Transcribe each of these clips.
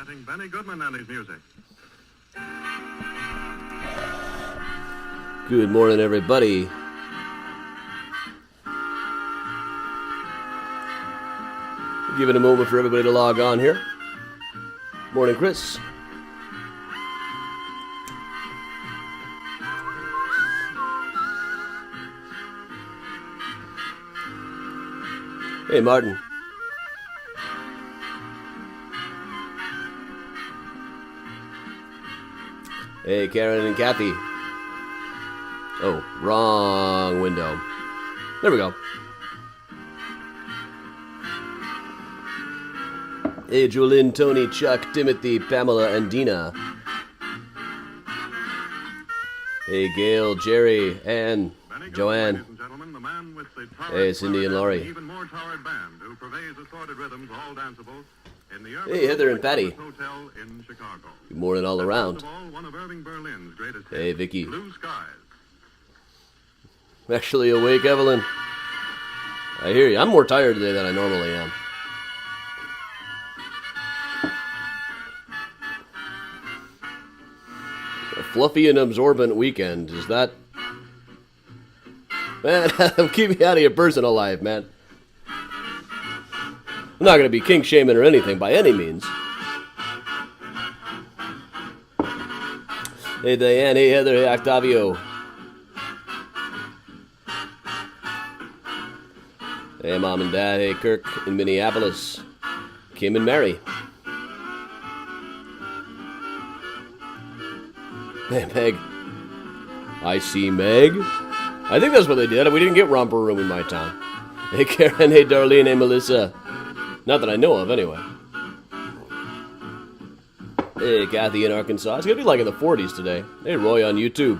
Presenting Benny Goodman and his music. Good morning, everybody. Give it a moment for everybody to log on here. Morning, Chris. Hey, Martin. Hey, Karen and Kathy. Oh, wrong window. There we go. Hey, Julin, Tony, Chuck, Timothy, Pamela, and Dina. Hey, Gail, Jerry, Ann, Joanne. Hey, Cindy and Laurie. Even more towered band who purveys assorted rhythms, all danceable, in the Hey, Heather and Patty. Hotel in Chicago. Good morning all around. First of all, one of Irving Berlin's greatest Hey, hits, Vicky. Blue Skies. Actually awake, Evelyn. I hear you. I'm more tired today than I normally am. A fluffy and absorbent weekend. Is that... Man, keep me out of your personal life, man. I'm not going to be kink shaming or anything by any means. Hey, Diane. Hey, Heather. Hey, Octavio. Hey, Mom and Dad. Hey, Kirk in Minneapolis. Kim and Mary. Hey, Meg. I see Meg. I think that's what they did. We didn't get Romper Room in my town. Hey, Karen. Hey, Darlene. Hey, Melissa. Not that I know of, anyway. Hey, Kathy in Arkansas. It's going to be like in the 40s today. Hey, Roy on YouTube.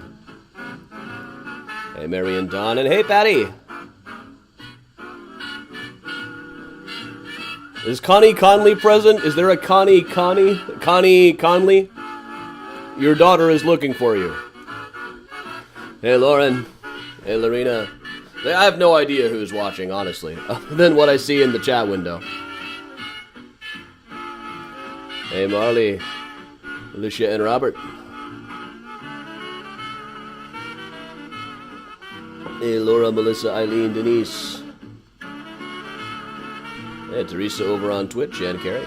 Hey, Mary and Don. And hey, Patty. Is Connie Conley present? Is there a Connie Conley? Your daughter is looking for you. Hey, Lauren. Hey, Lorena. I have no idea who's watching, honestly, other than what I see in the chat window. Hey, Marley. Alicia and Robert. Hey, Laura, Melissa, Eileen, Denise. Hey, Teresa over on Twitch and Carrie.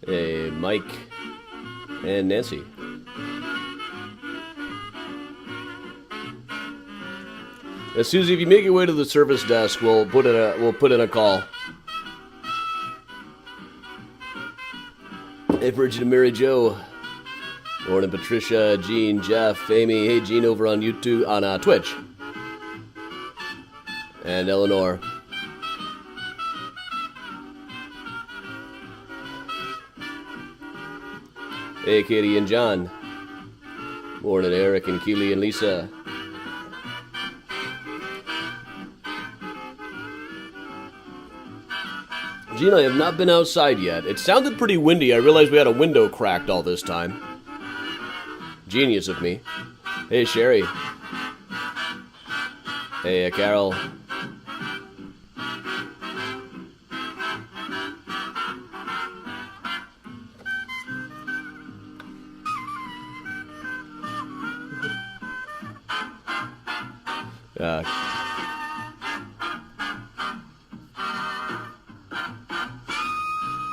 Hey, Mike and Nancy. Susie, if you make your way to the service desk, we'll put in a call. Hey, Bridget and Mary Jo. Morning, Patricia, Jean, Jeff, Amy. Hey, Jean over on YouTube, on Twitch. And Eleanor. Hey, Katie and John. Morning, Eric and Keely and Lisa. Gene, I have not been outside yet. It sounded pretty windy. I realized we had a window cracked all this time. Genius of me. Hey, Sherry. Hey, Carol.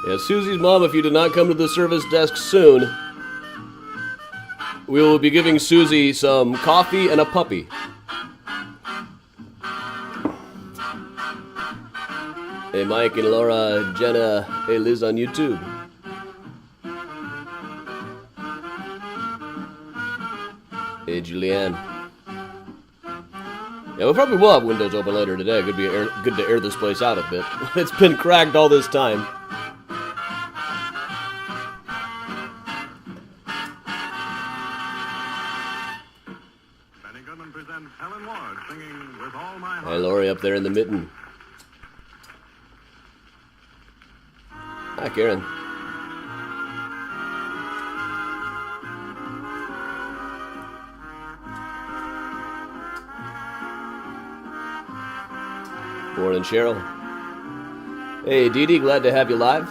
Yeah, Susie's mom, if you did not come to the service desk soon, we will be giving Susie some coffee and a puppy. Hey, Mike and Laura, Jenna, hey, Liz on YouTube. Hey, Julianne. Yeah, we probably will have windows open later today. It could be good to air this place out a bit. It's been cracked all this time. Hey, Lori up there in the mitten. Hi, Karen. Morning, Cheryl. Hey, Dee Dee, glad to have you live.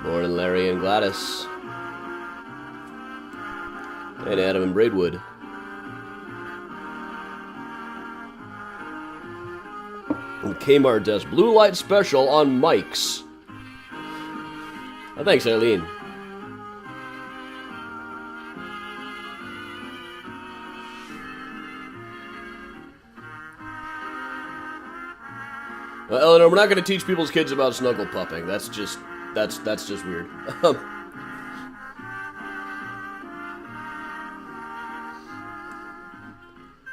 Morning, Larry and Gladys. And Adam and Braidwood. And Kmart desk. Blue light special on mics. Oh, thanks, Eileen. Eleanor, we're not going to teach people's kids about snuggle pupping. That's just weird.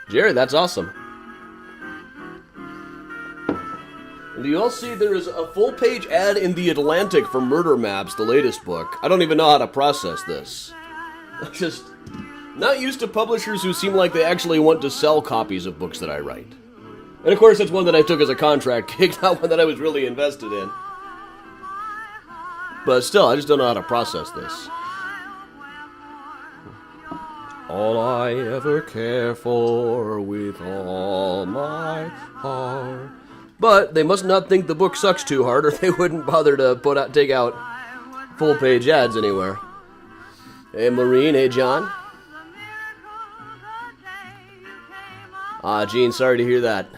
Jared, that's awesome. Do you all see there is a full-page ad in The Atlantic for Murder Maps, the latest book? I don't even know how to process this. I'm just not used to publishers who seem like they actually want to sell copies of books that I write. And of course, it's one that I took as a contract gig, not one that I was really invested in. But still, I just don't know how to process this. All I ever care for with all my heart. But they must not think the book sucks too hard, or they wouldn't bother to take out full-page ads anywhere. Hey, Maureen. Hey, John. Gene, sorry to hear that.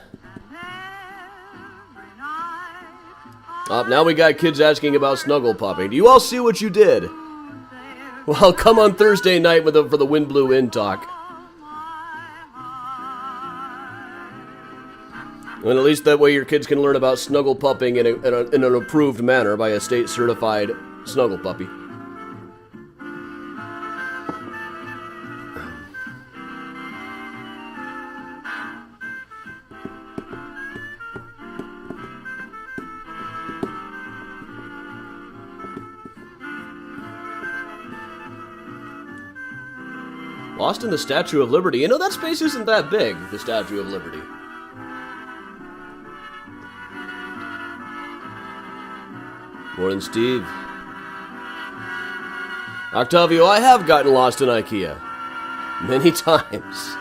Now we got kids asking about snuggle popping. Do you all see what you did? Well, come on Thursday night for the Wind Blew In talk. And at least that way your kids can learn about snuggle pupping in an approved manner by a state-certified snuggle puppy. Lost in the Statue of Liberty. You know, that space isn't that big, the Statue of Liberty. Morning, Steve. Octavio, I have gotten lost in IKEA. Many times.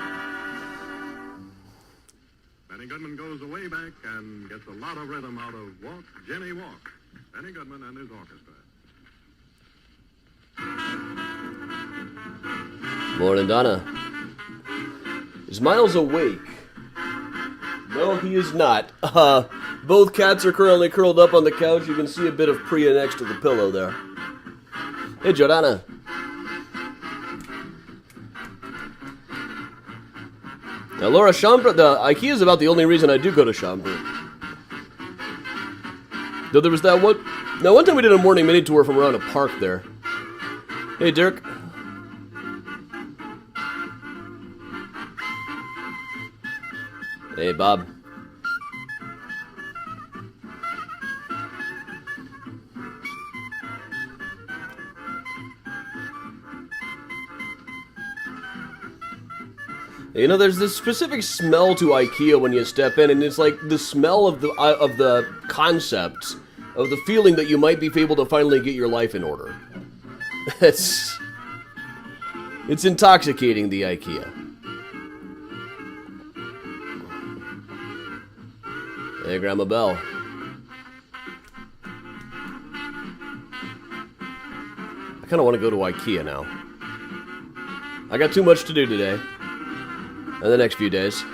Benny Goodman goes way back and gets a lot of rhythm out of Walk, Jenny, Walk. Benny Goodman and his orchestra. Morning, Donna. Is Miles awake? No, he is not. Both cats are currently curled up on the couch. You can see a bit of Priya next to the pillow there. Hey, Jordana. Now, Laura, Chambre, the IKEA is about the only reason I do go to Chambre. Though there was that one... Now, one time we did a morning mini tour from around a park there. Hey, Dirk. Hey, Bob. You know, there's this specific smell to IKEA when you step in, and it's like the smell of the concept, of the feeling that you might be able to finally get your life in order. It's intoxicating, the IKEA. Hey, Grandma Bell. I kind of want to go to IKEA now. I got too much to do today. And the next few days.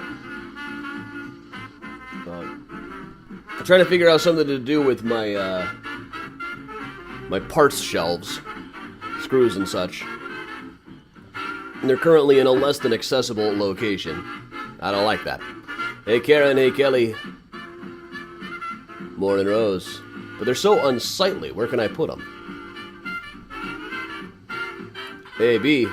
I'm trying to figure out something to do with my my parts shelves. Screws and such. And they're currently in a less than accessible location. I don't like that. Hey, Karen. Hey, Kelly. Morning, Rose. But they're so unsightly. Where can I put them? Hey, B.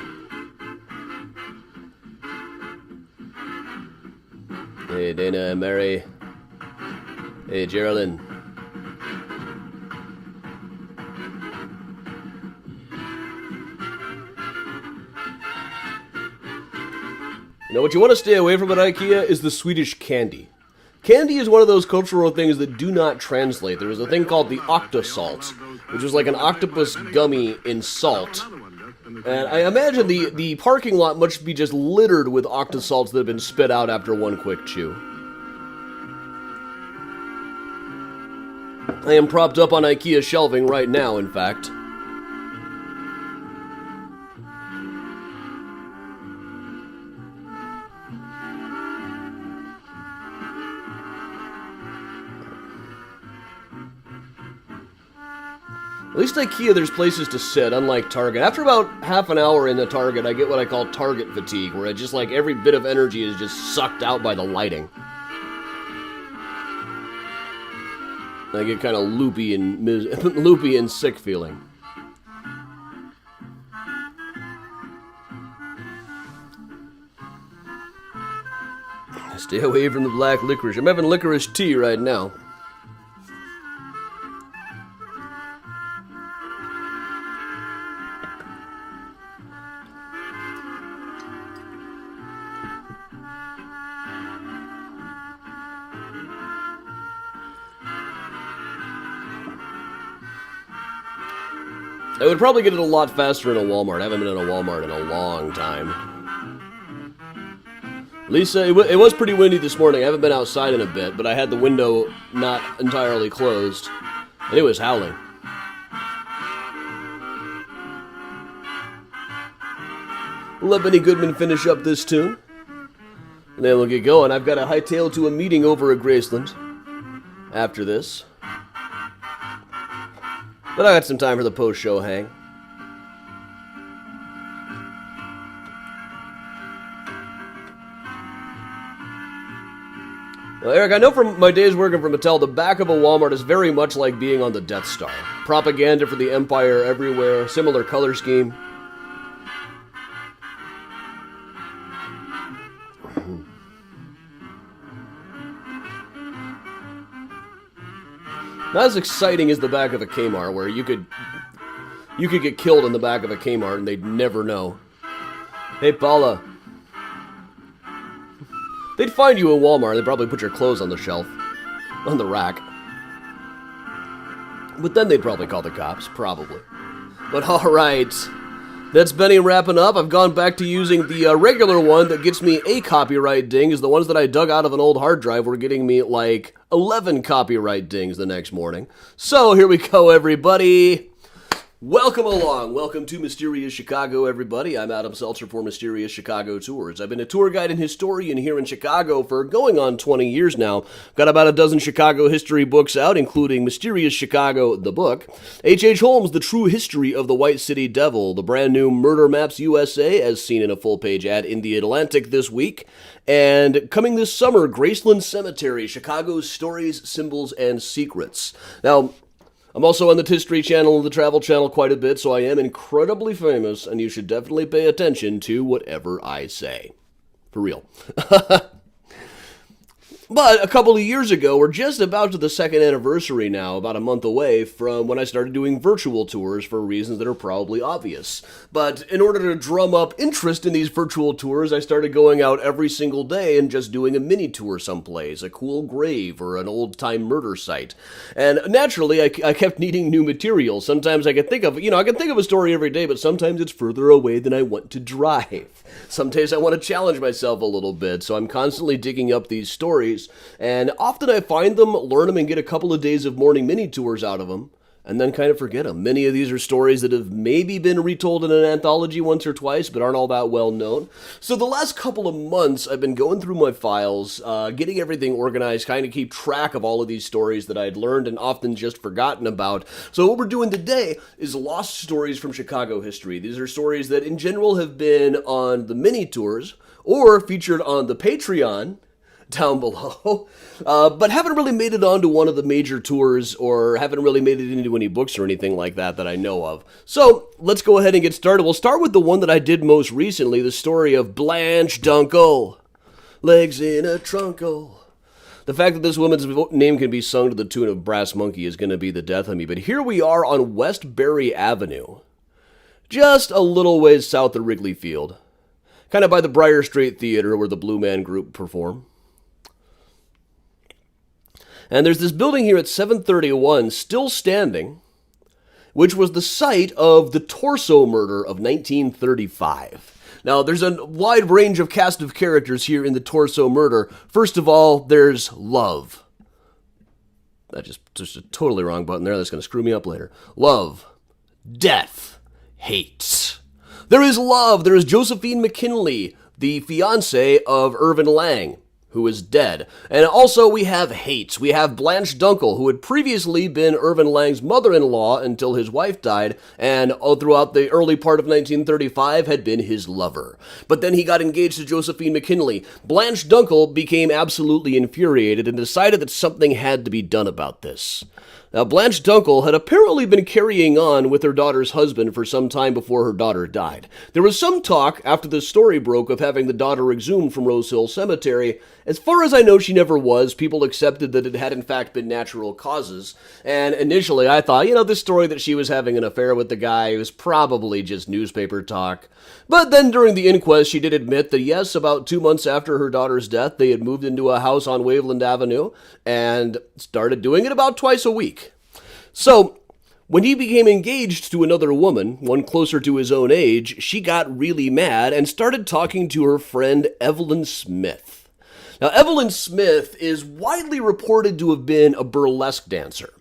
Hey, Dana and Mary. Hey, Geraldine. You know, what you want to stay away from at IKEA is the Swedish candy. Candy is one of those cultural things that do not translate. There was a thing called the Octosalt, which was like an octopus gummy in salt. the And I imagine the parking lot must be just littered with octosalts that have been spit out after one quick chew. I am propped up on IKEA shelving right now, in fact. At least IKEA, there's places to sit, unlike Target. After about half an hour in the Target, I get what I call Target fatigue, where it's just like every bit of energy is just sucked out by the lighting. I get kind of loopy and sick feeling. Stay away from the black licorice. I'm having licorice tea right now. I would probably get it a lot faster in a Walmart. I haven't been in a Walmart in a long time. Lisa, it was pretty windy this morning. I haven't been outside in a bit, but I had the window not entirely closed, and it was howling. Let Benny Goodman finish up this tune, and then we'll get going. I've got to hightail to a meeting over at Graceland after this. But I got some time for the post-show hang. Well, Eric, I know from my days working for Mattel, the back of a Walmart is very much like being on the Death Star. Propaganda for the Empire everywhere, similar color scheme. Not as exciting as the back of a Kmart, where you could get killed in the back of a Kmart and they'd never know. Hey, Paula. They'd find you in Walmart. They'd probably put your clothes on the shelf, on the rack. But then they'd probably call the cops, probably. But all right, that's Benny wrapping up. I've gone back to using the regular one that gets me a copyright ding, as the ones that I dug out of an old hard drive were getting me like 11 copyright dings the next morning. So here we go, everybody. Welcome along. Welcome to Mysterious Chicago, everybody. I'm Adam Seltzer for Mysterious Chicago Tours. I've been a tour guide and historian here in Chicago for going on 20 years now. Got about a dozen Chicago history books out, including Mysterious Chicago, the book, H.H. Holmes, The True History of the White City Devil, the brand new Murder Maps USA, as seen in a full-page ad in The Atlantic this week, and coming this summer, Graceland Cemetery, Chicago's Stories, Symbols, and Secrets. Now, I'm also on the History Channel and the Travel Channel quite a bit, so I am incredibly famous, and you should definitely pay attention to whatever I say. For real. But a couple of years ago, we're just about to the second anniversary now, about a month away from when I started doing virtual tours for reasons that are probably obvious. But in order to drum up interest in these virtual tours, I started going out every single day and just doing a mini tour someplace, a cool grave or an old-time murder site. And naturally, I kept needing new material. Sometimes I could think of a story every day, but sometimes it's further away than I want to drive. Some days I want to challenge myself a little bit, so I'm constantly digging up these stories. And often I find them, learn them, and get a couple of days of morning mini tours out of them, and then kind of forget them. Many of these are stories that have maybe been retold in an anthology once or twice, but aren't all that well known. So the last couple of months, I've been going through my files, getting everything organized, kind of keep track of all of these stories that I'd learned and often just forgotten about. So what we're doing today is Lost Stories from Chicago History. These are stories that in general have been on the mini tours, or featured on the Patreon, down below, but haven't really made it onto one of the major tours or haven't really made it into any books or anything like that that I know of. So let's go ahead and get started. We'll start with the one that I did most recently, the story of Blanche Dunkle. Legs in a trunkle. The fact that this woman's name can be sung to the tune of Brass Monkey is going to be the death of me, but here we are on Westbury Avenue, just a little ways south of Wrigley Field, kind of by the Briar Street Theater where the Blue Man Group perform. And there's this building here at 731, still standing, which was the site of the Torso murder of 1935. Now, there's a wide range of cast of characters here in the Torso murder. First of all, there's love. That's just a totally wrong button there. That's going to screw me up later. Love, death, hate. There is love. There is Josephine McKinley, the fiancée of Irvin Lang, who is dead. And also we have hate. We have Blanche Dunkle, who had previously been Irvin Lang's mother-in-law until his wife died, and throughout the early part of 1935 had been his lover. But then he got engaged to Josephine McKinley. Blanche Dunkle became absolutely infuriated and decided that something had to be done about this. Now, Blanche Dunkle had apparently been carrying on with her daughter's husband for some time before her daughter died. There was some talk, after the story broke, of having the daughter exhumed from Rose Hill Cemetery. As far as I know, she never was. People accepted that it had in fact been natural causes. And initially I thought, this story that she was having an affair with the guy was probably just newspaper talk. But then during the inquest, she did admit that yes, about 2 months after her daughter's death, they had moved into a house on Waveland Avenue and started doing it about twice a week. So, when he became engaged to another woman, one closer to his own age, she got really mad and started talking to her friend Evelyn Smith. Now, Evelyn Smith is widely reported to have been a burlesque dancer.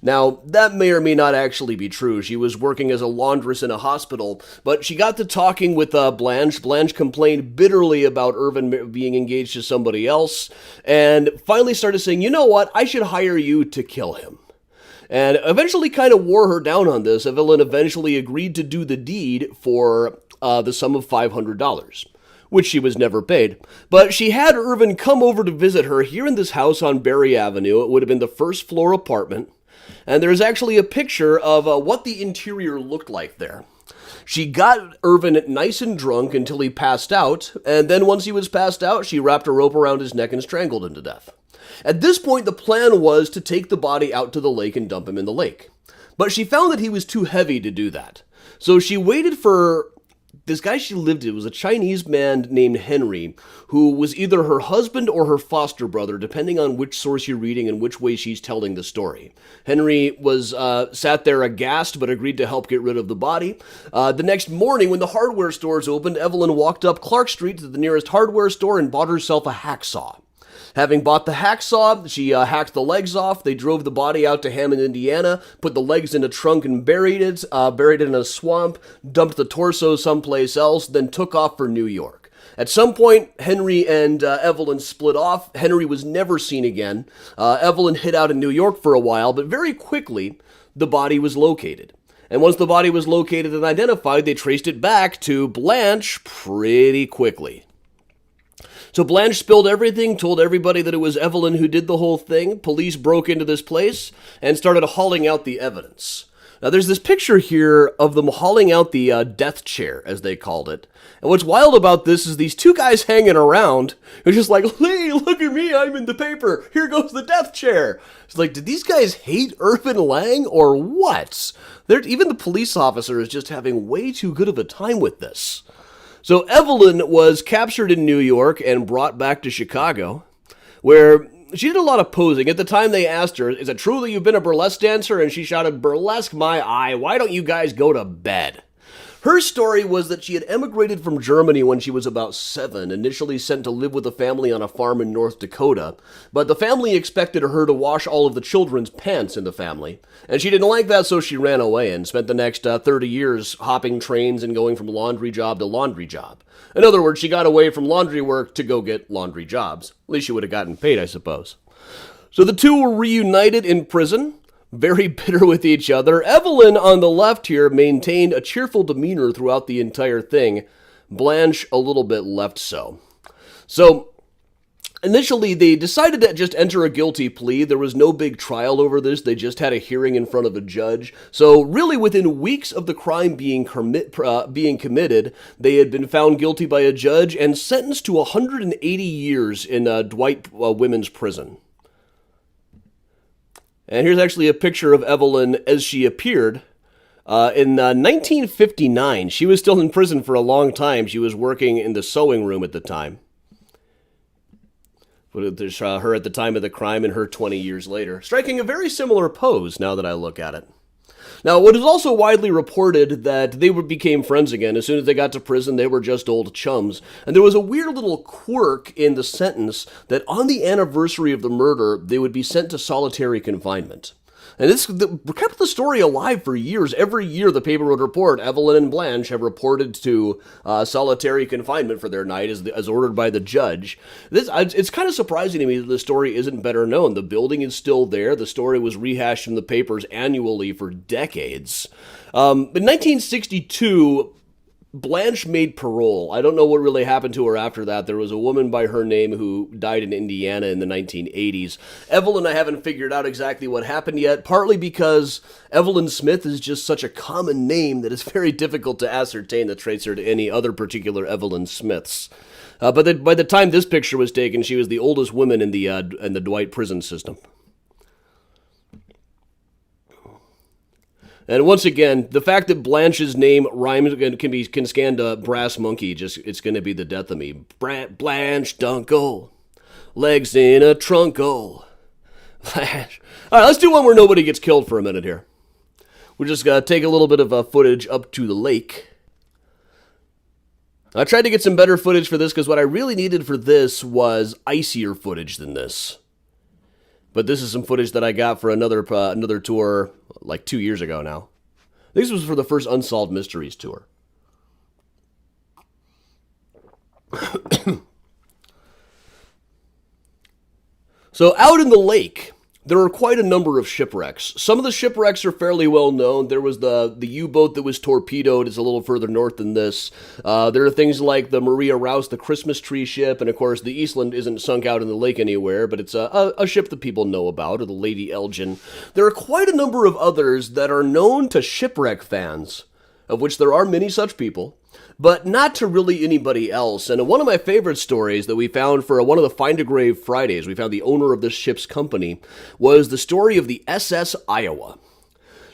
Now, that may or may not actually be true. She was working as a laundress in a hospital, but she got to talking with Blanche. Blanche complained bitterly about Irvin being engaged to somebody else, and finally started saying, you know what, I should hire you to kill him. And eventually kind of wore her down on this. Evelyn eventually agreed to do the deed for the sum of $500, which she was never paid. But she had Irvin come over to visit her here in this house on Berry Avenue. It would have been the first floor apartment. And there's actually a picture of what the interior looked like there. She got Irvin nice and drunk until he passed out. And then once he was passed out, she wrapped a rope around his neck and strangled him to death. At this point, the plan was to take the body out to the lake and dump him in the lake. But she found that he was too heavy to do that. So she waited for this guy she lived with. Was a Chinese man named Henry, who was either her husband or her foster brother, depending on which source you're reading and which way she's telling the story. Henry was sat there aghast, but agreed to help get rid of the body. The next morning, when the hardware stores opened, Evelyn walked up Clark Street to the nearest hardware store and bought herself a hacksaw. Having bought the hacksaw, she hacked the legs off. They drove the body out to Hammond, Indiana, put the legs in a trunk and buried it in a swamp, dumped the torso someplace else, then took off for New York. At some point, Henry and Evelyn split off. Henry was never seen again. Evelyn hid out in New York for a while, but very quickly, the body was located. And once the body was located and identified, they traced it back to Blanche pretty quickly. So Blanche spilled everything, told everybody that it was Evelyn who did the whole thing. Police broke into this place and started hauling out the evidence. Now there's this picture here of them hauling out the death chair, as they called it. And what's wild about this is these two guys hanging around who are just like, hey, look at me, I'm in the paper. Here goes the death chair. It's like, did these guys hate Irvin Lang or what? Even the police officer is just having way too good of a time with this. So Evelyn was captured in New York and brought back to Chicago, where she did a lot of posing. At the time they asked her, is it true that you've been a burlesque dancer? And she shouted, burlesque my eye, why don't you guys go to bed? Her story was that she had emigrated from Germany when she was about 7, initially sent to live with a family on a farm in North Dakota, but the family expected her to wash all of the children's pants in the family, and she didn't like that, so she ran away and spent the next 30 years hopping trains and going from laundry job to laundry job. In other words, she got away from laundry work to go get laundry jobs. At least she would have gotten paid, I suppose. So the two were reunited in prison, very bitter with each other. Evelyn, on the left here, maintained a cheerful demeanor throughout the entire thing. Blanche, a little bit left so. So, initially, they decided to just enter a guilty plea. There was no big trial over this. They just had a hearing in front of a judge. So, really, within weeks of the crime being committed, they had been found guilty by a judge and sentenced to 180 years in Dwight Women's Prison. And here's actually a picture of Evelyn as she appeared. In 1959, she was still in prison for a long time. She was working in the sewing room at the time. But there's her at the time of the crime and her 20 years later, striking a very similar pose now that I look at it. Now, it is also widely reported that they became friends again. As soon as they got to prison, they were just old chums. And there was a weird little quirk in the sentence that on the anniversary of the murder, they would be sent to solitary confinement. And this kept the story alive for years. Every year, the paper would report Evelyn and Blanche have reported to solitary confinement for their night as ordered by the judge. It's kind of surprising to me that the story isn't better known. The building is still there. The story was rehashed in the papers annually for decades. In 1962, Blanche made parole. I don't know what really happened to her after that. There was a woman by her name who died in Indiana in the 1980s. Evelyn, I haven't figured out exactly what happened yet, partly because Evelyn Smith is just such a common name that it's very difficult to ascertain the traits her to any other particular Evelyn Smiths. But by the time this picture was taken, she was the oldest woman in the Dwight prison system. And once again, the fact that Blanche's name rhymes can scan to brass monkey, it's going to be the death of me. Blanche Dunkle, legs in a trunkle. Blanche. All right, let's do one where nobody gets killed for a minute here. We're just going to take a little bit of footage up to the lake. I tried to get some better footage for this because what I really needed for this was icier footage than this. But this is some footage that I got for another tour like 2 years ago now. This was for the first Unsolved Mysteries tour. So out in the lake, there are quite a number of shipwrecks. Some of the shipwrecks are fairly well known. There was the U-boat that was torpedoed. It's a little further north than this. There are things like the Maria Rouse, the Christmas tree ship, and of course the Eastland isn't sunk out in the lake anywhere, but it's a ship that people know about, or the Lady Elgin. There are quite a number of others that are known to shipwreck fans, of which there are many such people, but not to really anybody else. And one of my favorite stories that we found for one of the Find a Grave Fridays, we found the owner of this ship's company, was the story of the SS Iowa.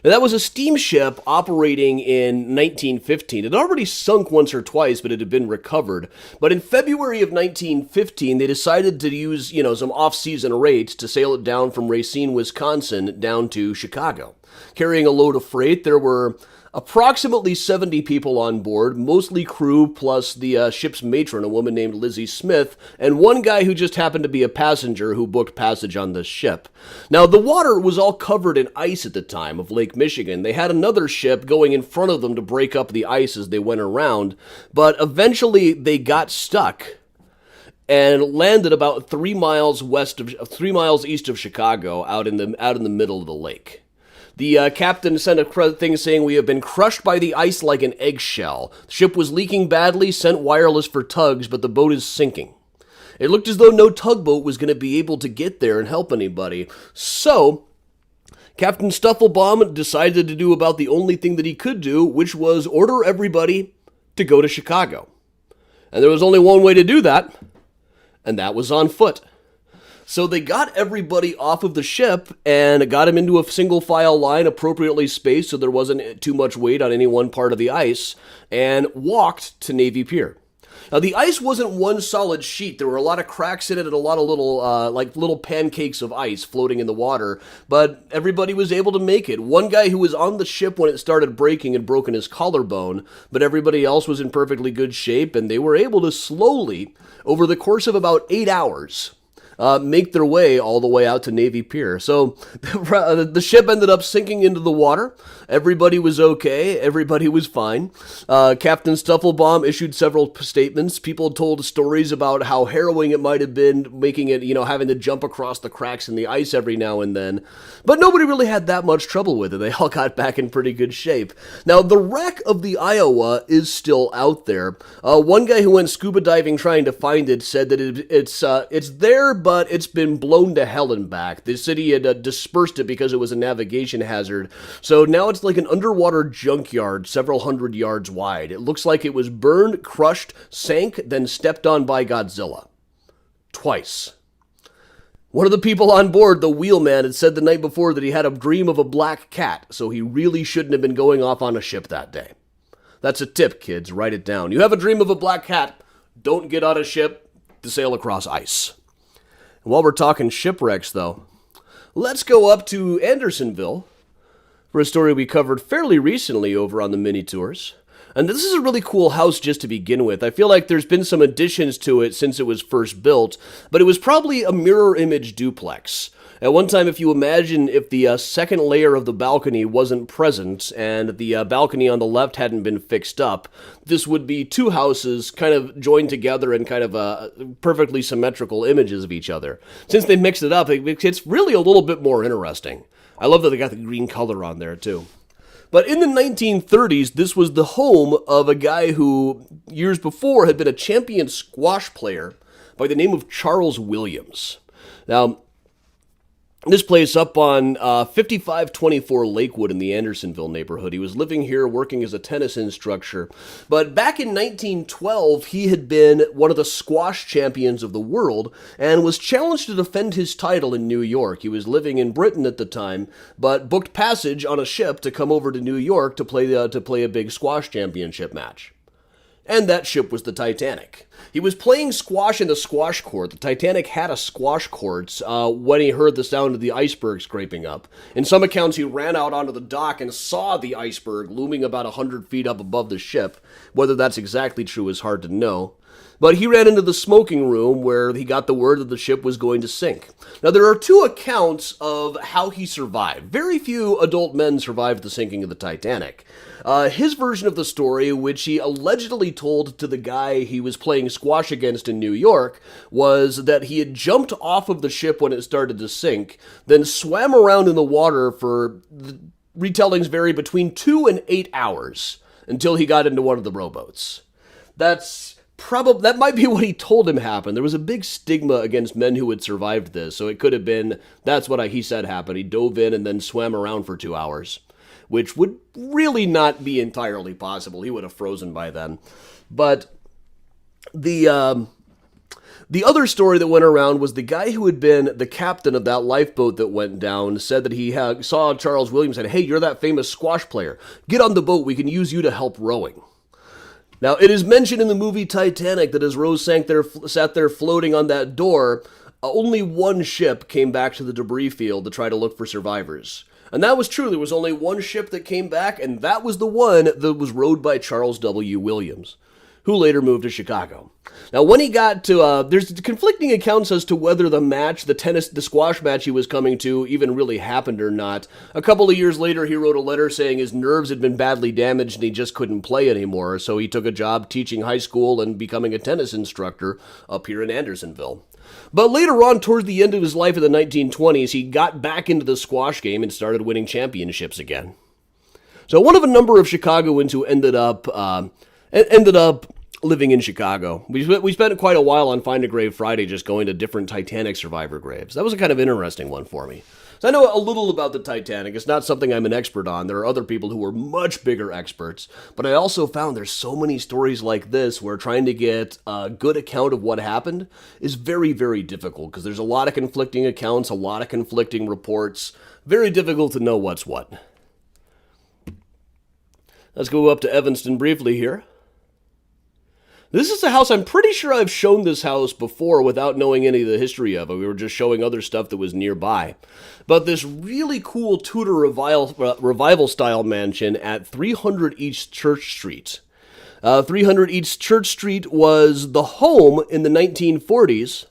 Now, that was a steamship operating in 1915. It had already sunk once or twice, but it had been recovered. But in February of 1915, they decided to use, some off-season rates to sail it down from Racine, Wisconsin, down to Chicago. Carrying a load of freight, there were approximately 70 people on board, mostly crew plus the ship's matron, a woman named Lizzie Smith, and one guy who just happened to be a passenger who booked passage on this ship. Now, the water was all covered in ice at the time of Lake Michigan. They had another ship going in front of them to break up the ice as they went around, but eventually they got stuck and landed about 3 miles east of Chicago, out in the middle of the lake. The captain sent a thing saying, "We have been crushed by the ice like an eggshell. The ship was leaking badly, sent wireless for tugs, but the boat is sinking." It looked as though no tugboat was going to be able to get there and help anybody. So, Captain Stufflebaum decided to do about the only thing that he could do, which was order everybody to go to Chicago. And there was only one way to do that, and that was on foot. So they got everybody off of the ship and got them into a single file line, appropriately spaced so there wasn't too much weight on any one part of the ice, and walked to Navy Pier. Now, the ice wasn't one solid sheet. There were a lot of cracks in it and a lot of little pancakes of ice floating in the water, but everybody was able to make it. One guy who was on the ship when it started breaking had broken his collarbone, but everybody else was in perfectly good shape, and they were able to slowly, over the course of about 8 hours, make their way all the way out to Navy Pier. So the ship ended up sinking into the water. Everybody was okay. Everybody was fine. Captain Stufflebaum issued several statements. People told stories about how harrowing it might have been, making it, having to jump across the cracks in the ice every now and then. But nobody really had that much trouble with it. They all got back in pretty good shape. Now, the wreck of the Iowa is still out there. One guy who went scuba diving trying to find it said that it's there, but it's been blown to hell and back. The city had dispersed it because it was a navigation hazard. So now it's like an underwater junkyard several hundred yards wide. It looks like it was burned, crushed, sank, then stepped on by Godzilla. Twice. One of the people on board, the wheelman, had said the night before that he had a dream of a black cat, so he really shouldn't have been going off on a ship that day. That's a tip, kids. Write it down. You have a dream of a black cat, don't get on a ship to sail across ice. And while we're talking shipwrecks, though, let's go up to Andersonville, for a story we covered fairly recently over on the mini tours. And this is a really cool house just to begin with. I feel like there's been some additions to it since it was first built, but it was probably a mirror image duplex. At one time, if you imagine if the second layer of the balcony wasn't present and the balcony on the left hadn't been fixed up, this would be two houses kind of joined together in kind of perfectly symmetrical images of each other. Since they mixed it up, it's really a little bit more interesting. I love that they got the green color on there, too. But in the 1930s, this was the home of a guy who, years before, had been a champion squash player by the name of Charles Williams. Now, this place up on 5524 Lakewood in the Andersonville neighborhood. He was living here working as a tennis instructor. But back in 1912, he had been one of the squash champions of the world and was challenged to defend his title in New York. He was living in Britain at the time, but booked passage on a ship to come over to New York to play a big squash championship match. And that ship was the Titanic. He was playing squash in a squash court. The Titanic had a squash court when he heard the sound of the iceberg scraping up. In some accounts, he ran out onto the dock and saw the iceberg looming about 100 feet up above the ship. Whether that's exactly true is hard to know. But he ran into the smoking room where he got the word that the ship was going to sink. Now, there are two accounts of how he survived. Very few adult men survived the sinking of the Titanic. His version of the story, which he allegedly told to the guy he was playing squash against in New York, was that he had jumped off of the ship when it started to sink, then swam around in the water for, retellings vary, between 2 and 8 hours until he got into one of the rowboats. That might be what he told him happened. There was a big stigma against men who had survived this, so it could have been that's what he said happened. He dove in and then swam around for 2 hours, which would really not be entirely possible. He would have frozen by then. But the other story that went around was the guy who had been the captain of that lifeboat that went down said that he saw Charles Williams and said, "Hey, you're that famous squash player. Get on the boat. We can use you to help rowing." Now, it is mentioned in the movie Titanic that as Rose sat there floating on that door, only one ship came back to the debris field to try to look for survivors. And that was true. There was only one ship that came back, and that was the one that was rowed by Charles W. Williams, who later moved to Chicago. Now, when he got to, there's conflicting accounts as to whether the squash match he was coming to even really happened or not. A couple of years later, he wrote a letter saying his nerves had been badly damaged and he just couldn't play anymore, so he took a job teaching high school and becoming a tennis instructor up here in Andersonville. But later on, towards the end of his life in the 1920s, he got back into the squash game and started winning championships again. So one of a number of Chicagoans who ended up living in Chicago. We spent quite a while on Find a Grave Friday just going to different Titanic survivor graves. That was a kind of interesting one for me. So I know a little about the Titanic. It's not something I'm an expert on. There are other people who are much bigger experts. But I also found there's so many stories like this where trying to get a good account of what happened is very, very difficult because there's a lot of conflicting accounts, a lot of conflicting reports. Very difficult to know what's what. Let's go up to Evanston briefly here. This is a house, I'm pretty sure I've shown this house before without knowing any of the history of it. We were just showing other stuff that was nearby. But this really cool Tudor revival-style mansion at 300 East Church Street. 300 East Church Street was the home in the 1940s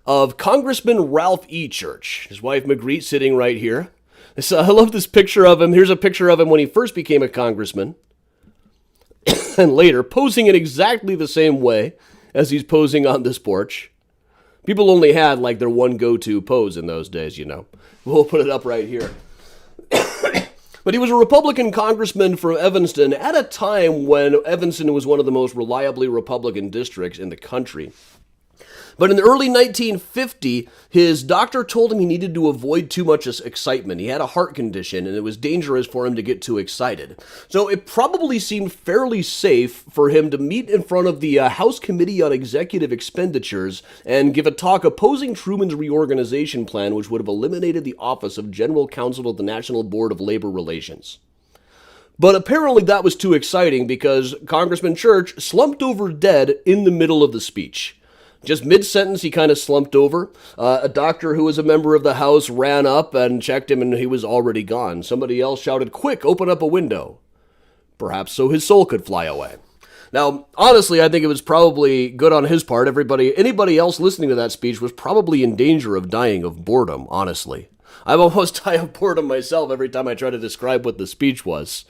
of Congressman Ralph E. Church. His wife, Magritte, sitting right here. So I love this picture of him. Here's a picture of him when he first became a congressman. And later, posing in exactly the same way as he's posing on this porch. People only had, like, their one go-to pose in those days, you know. We'll put it up right here. But he was a Republican congressman from Evanston at a time when Evanston was one of the most reliably Republican districts in the country. But in the early 1950, his doctor told him he needed to avoid too much excitement. He had a heart condition, and it was dangerous for him to get too excited. So it probably seemed fairly safe for him to meet in front of the House Committee on Executive Expenditures and give a talk opposing Truman's reorganization plan, which would have eliminated the office of General Counsel of the National Board of Labor Relations. But apparently that was too exciting because Congressman Church slumped over dead in the middle of the speech. Just mid-sentence, he kind of slumped over. A doctor who was a member of the House ran up and checked him, and he was already gone. Somebody else shouted, "Quick, open up a window." Perhaps so his soul could fly away. Now, honestly, I think it was probably good on his part. Anybody else listening to that speech was probably in danger of dying of boredom, honestly. I've almost died of boredom myself every time I try to describe what the speech was.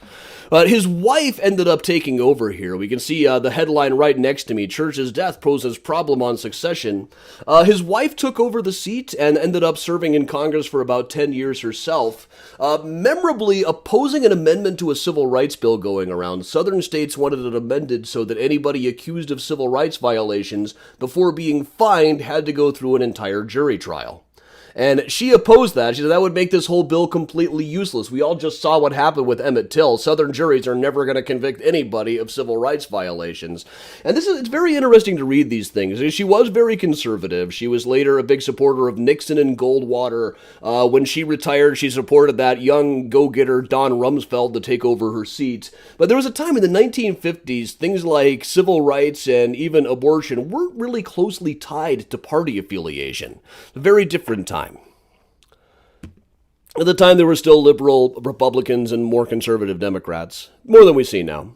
But his wife ended up taking over here. We can see the headline right next to me, Church's death poses problem on succession. His wife took over the seat and ended up serving in Congress for about 10 years herself, memorably opposing an amendment to a civil rights bill going around. Southern states wanted it amended so that anybody accused of civil rights violations before being fined had to go through an entire jury trial. And she opposed that. She said that would make this whole bill completely useless. We all just saw what happened with Emmett Till. Southern juries are never going to convict anybody of civil rights violations. And it's very interesting to read these things. She was very conservative. She was later a big supporter of Nixon and Goldwater. When she retired, she supported that young go-getter Don Rumsfeld to take over her seat. But there was a time in the 1950s, things like civil rights and even abortion weren't really closely tied to party affiliation. A very different time. At the time, there were still liberal Republicans and more conservative Democrats, more than we see now.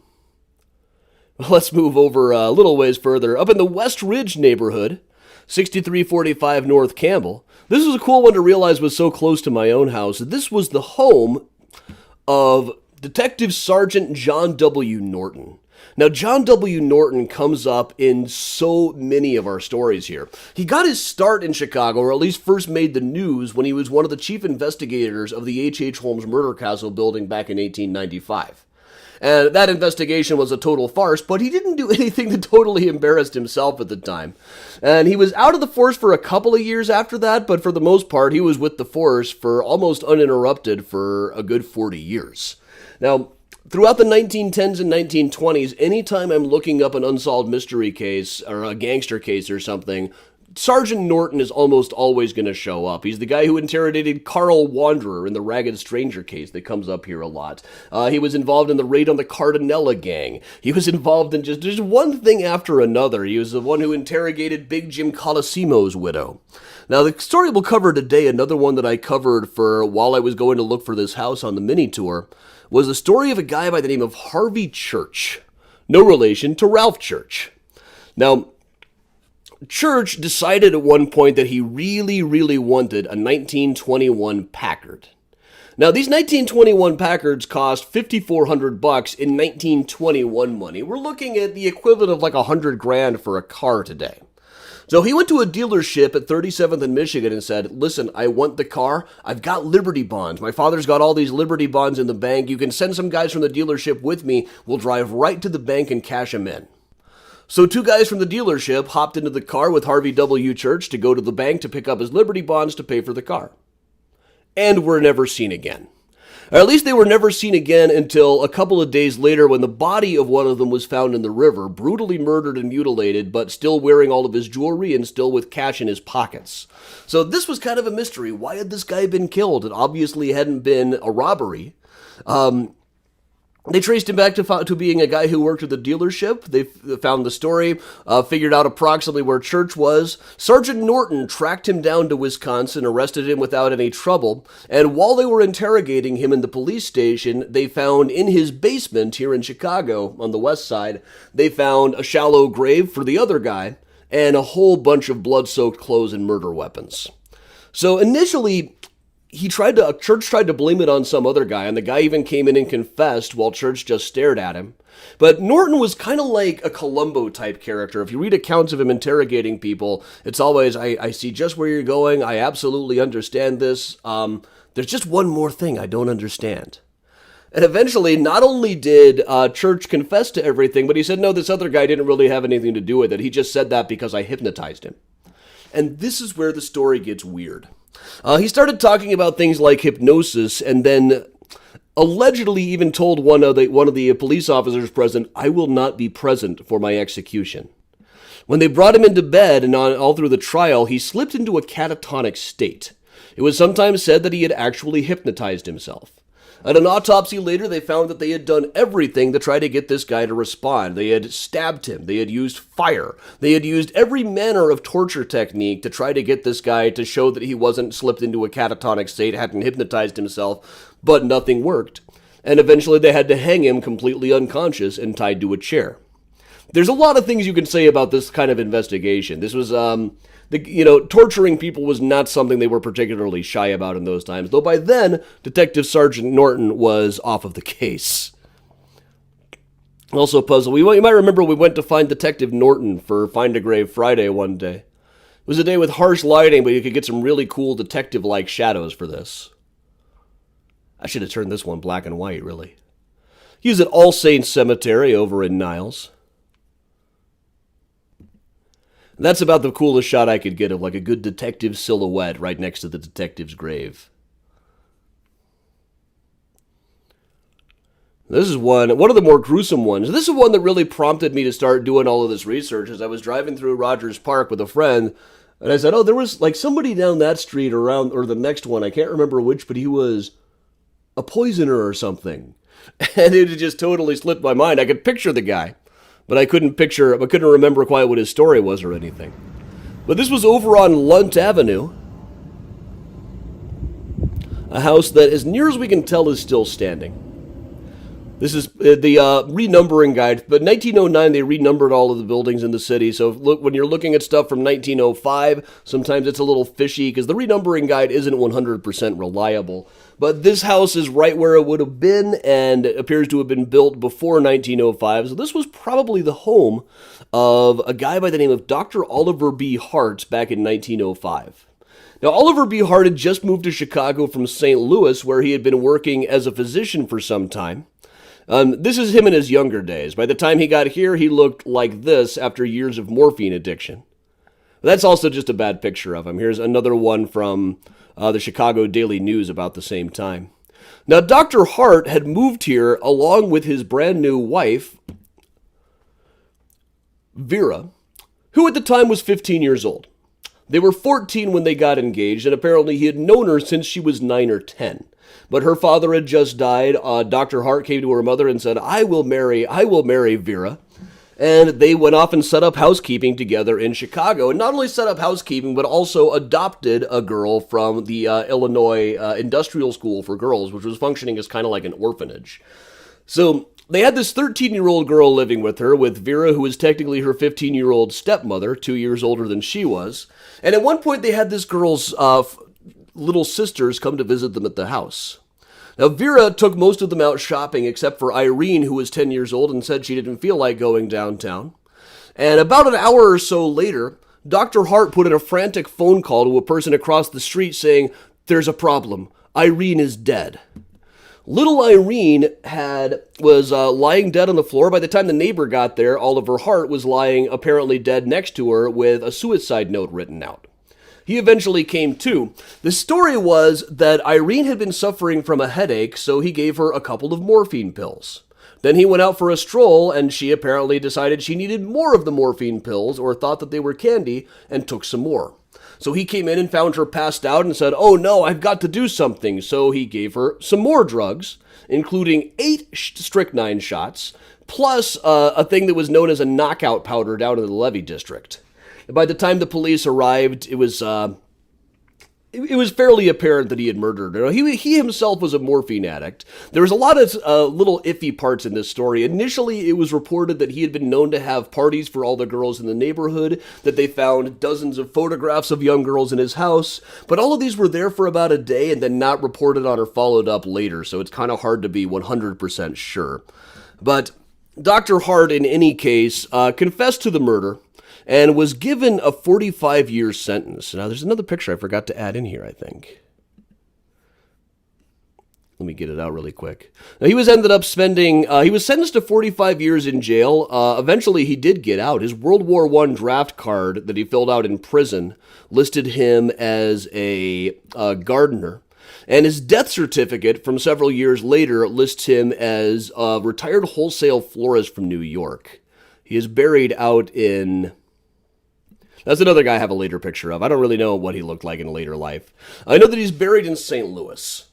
Let's move over a little ways further. Up in the West Ridge neighborhood, 6345 North Campbell. This was a cool one to realize was so close to my own house. This was the home of Detective Sergeant John W. Norton. Now, John W. Norton comes up in so many of our stories here. He got his start in Chicago, or at least first made the news, when he was one of the chief investigators of the H.H. Holmes murder castle building back in 1895. And that investigation was a total farce, but he didn't do anything that totally embarrassed himself at the time. And he was out of the force for a couple of years after that, but for the most part, he was with the force for almost uninterrupted for a good 40 years. Now, throughout the 1910s and 1920s, anytime I'm looking up an unsolved mystery case or a gangster case or something, Sergeant Norton is almost always going to show up. He's the guy who interrogated Carl Wanderer in the Ragged Stranger case that comes up here a lot. He was involved in the raid on the Cardinella gang. He was involved in just one thing after another. He was the one who interrogated Big Jim Colosimo's widow. Now, the story we'll cover today, another one that I covered for while I was going to look for this house on the mini tour, was the story of a guy by the name of Harvey Church. No relation to Ralph Church. Now, Church decided at one point that he really, really wanted a 1921 Packard. Now, these 1921 Packards cost $5,400 in 1921 money. We're looking at the equivalent of like $100,000 for a car today. So he went to a dealership at 37th and Michigan and said, "Listen, I want the car. I've got Liberty bonds. My father's got all these Liberty bonds in the bank. You can send some guys from the dealership with me. We'll drive right to the bank and cash them in." So two guys from the dealership hopped into the car with Harvey W. Church to go to the bank to pick up his Liberty bonds to pay for the car. And were never seen again. Or at least they were never seen again until a couple of days later when the body of one of them was found in the river, brutally murdered and mutilated, but still wearing all of his jewelry and still with cash in his pockets. So this was kind of a mystery. Why had this guy been killed? It obviously hadn't been a robbery. They traced him back to being a guy who worked at the dealership. They found the story, figured out approximately where Church was. Sergeant Norton tracked him down to Wisconsin, arrested him without any trouble, and while they were interrogating him in the police station, they found in his basement here in Chicago, on the west side, they found a shallow grave for the other guy, and a whole bunch of blood-soaked clothes and murder weapons. So initially, Church tried to blame it on some other guy, and the guy even came in and confessed while Church just stared at him. But Norton was kind of like a Columbo-type character. If you read accounts of him interrogating people, it's always, I see just where you're going, I absolutely understand this, there's just one more thing I don't understand. And eventually, not only did Church confess to everything, but he said, no, this other guy didn't really have anything to do with it. He just said that because I hypnotized him. And this is where the story gets weird. He started talking about things like hypnosis and then allegedly even told one of the police officers present, "I will not be present for my execution." When they brought him into bed and all through the trial, he slipped into a catatonic state. It was sometimes said that he had actually hypnotized himself. At an autopsy later, they found that they had done everything to try to get this guy to respond. They had stabbed him. They had used fire. They had used every manner of torture technique to try to get this guy to show that he wasn't slipped into a catatonic state, hadn't hypnotized himself, but nothing worked. And eventually they had to hang him completely unconscious and tied to a chair. There's a lot of things you can say about this kind of investigation. This was, torturing people was not something they were particularly shy about in those times, though by then, Detective Sergeant Norton was off of the case. Also a puzzle. You might remember we went to find Detective Norton for Find a Grave Friday one day. It was a day with harsh lighting, but you could get some really cool detective-like shadows for this. I should have turned this one black and white, really. He was at All Saints Cemetery over in Niles. That's about the coolest shot I could get of like a good detective silhouette right next to the detective's grave. This is one of the more gruesome ones. This is one that really prompted me to start doing all of this research as I was driving through Rogers Park with a friend. And I said, oh, there was like somebody down that street around, or the next one, I can't remember which, but he was a poisoner or something. And it just totally slipped my mind. I could picture the guy, but I couldn't remember quite what his story was or anything. But this was over on Lunt Avenue. A house that, as near as we can tell, is still standing. This is the renumbering guide, but 1909 they renumbered all of the buildings in the city, so look, when you're looking at stuff from 1905, sometimes it's a little fishy, because the renumbering guide isn't 100% reliable. But this house is right where it would have been, and it appears to have been built before 1905, so this was probably the home of a guy by the name of Dr. Oliver B. Hart back in 1905. Now, Oliver B. Hart had just moved to Chicago from St. Louis, where he had been working as a physician for some time. This is him in his younger days. By the time he got here, he looked like this after years of morphine addiction. That's also just a bad picture of him. Here's another one from the Chicago Daily News about the same time. Now, Dr. Hart had moved here along with his brand new wife, Vera, who at the time was 15 years old. They were 14 when they got engaged, and apparently he had known her since she was 9 or 10. But her father had just died. Dr. Hart came to her mother and said, I will marry Vera. And they went off and set up housekeeping together in Chicago. And not only set up housekeeping, but also adopted a girl from the Illinois Industrial School for Girls, which was functioning as kind of like an orphanage. So they had this 13-year-old girl living with her, with Vera, who was technically her 15-year-old stepmother, 2 years older than she was. And at one point, they had this girl's little sisters come to visit them at the house. Now, Vera took most of them out shopping except for Irene, who was 10 years old and said she didn't feel like going downtown. And about an hour or so later, Dr. Hart put in a frantic phone call to a person across the street saying, there's a problem. Irene is dead. Little Irene was lying dead on the floor. By the time the neighbor got there, Oliver Hart was lying apparently dead next to her with a suicide note written out. He eventually came to. The story was that Irene had been suffering from a headache, so he gave her a couple of morphine pills. Then he went out for a stroll, and she apparently decided she needed more of the morphine pills, or thought that they were candy, and took some more. So he came in and found her passed out and said, oh no, I've got to do something. So he gave her some more drugs, including 8 strychnine shots, plus a thing that was known as a knockout powder down in the Levee District. By the time the police arrived, it was fairly apparent that he had murdered her. He himself was a morphine addict. There was a lot of little iffy parts in this story. Initially, it was reported that he had been known to have parties for all the girls in the neighborhood, that they found dozens of photographs of young girls in his house, but all of these were there for about a day and then not reported on or followed up later, so it's kind of hard to be 100% sure. But Dr. Hart, in any case, confessed to the murder, and was given a 45-year sentence. Now, there's another picture I forgot to add in here, I think. Let me get it out really quick. Now, he was sentenced to 45 years in jail. Eventually, he did get out. His World War I draft card that he filled out in prison listed him as a gardener. And his death certificate from several years later lists him as a retired wholesale florist from New York. He is buried out in... That's another guy I have a later picture of. I don't really know what he looked like in later life. I know that he's buried in St. Louis.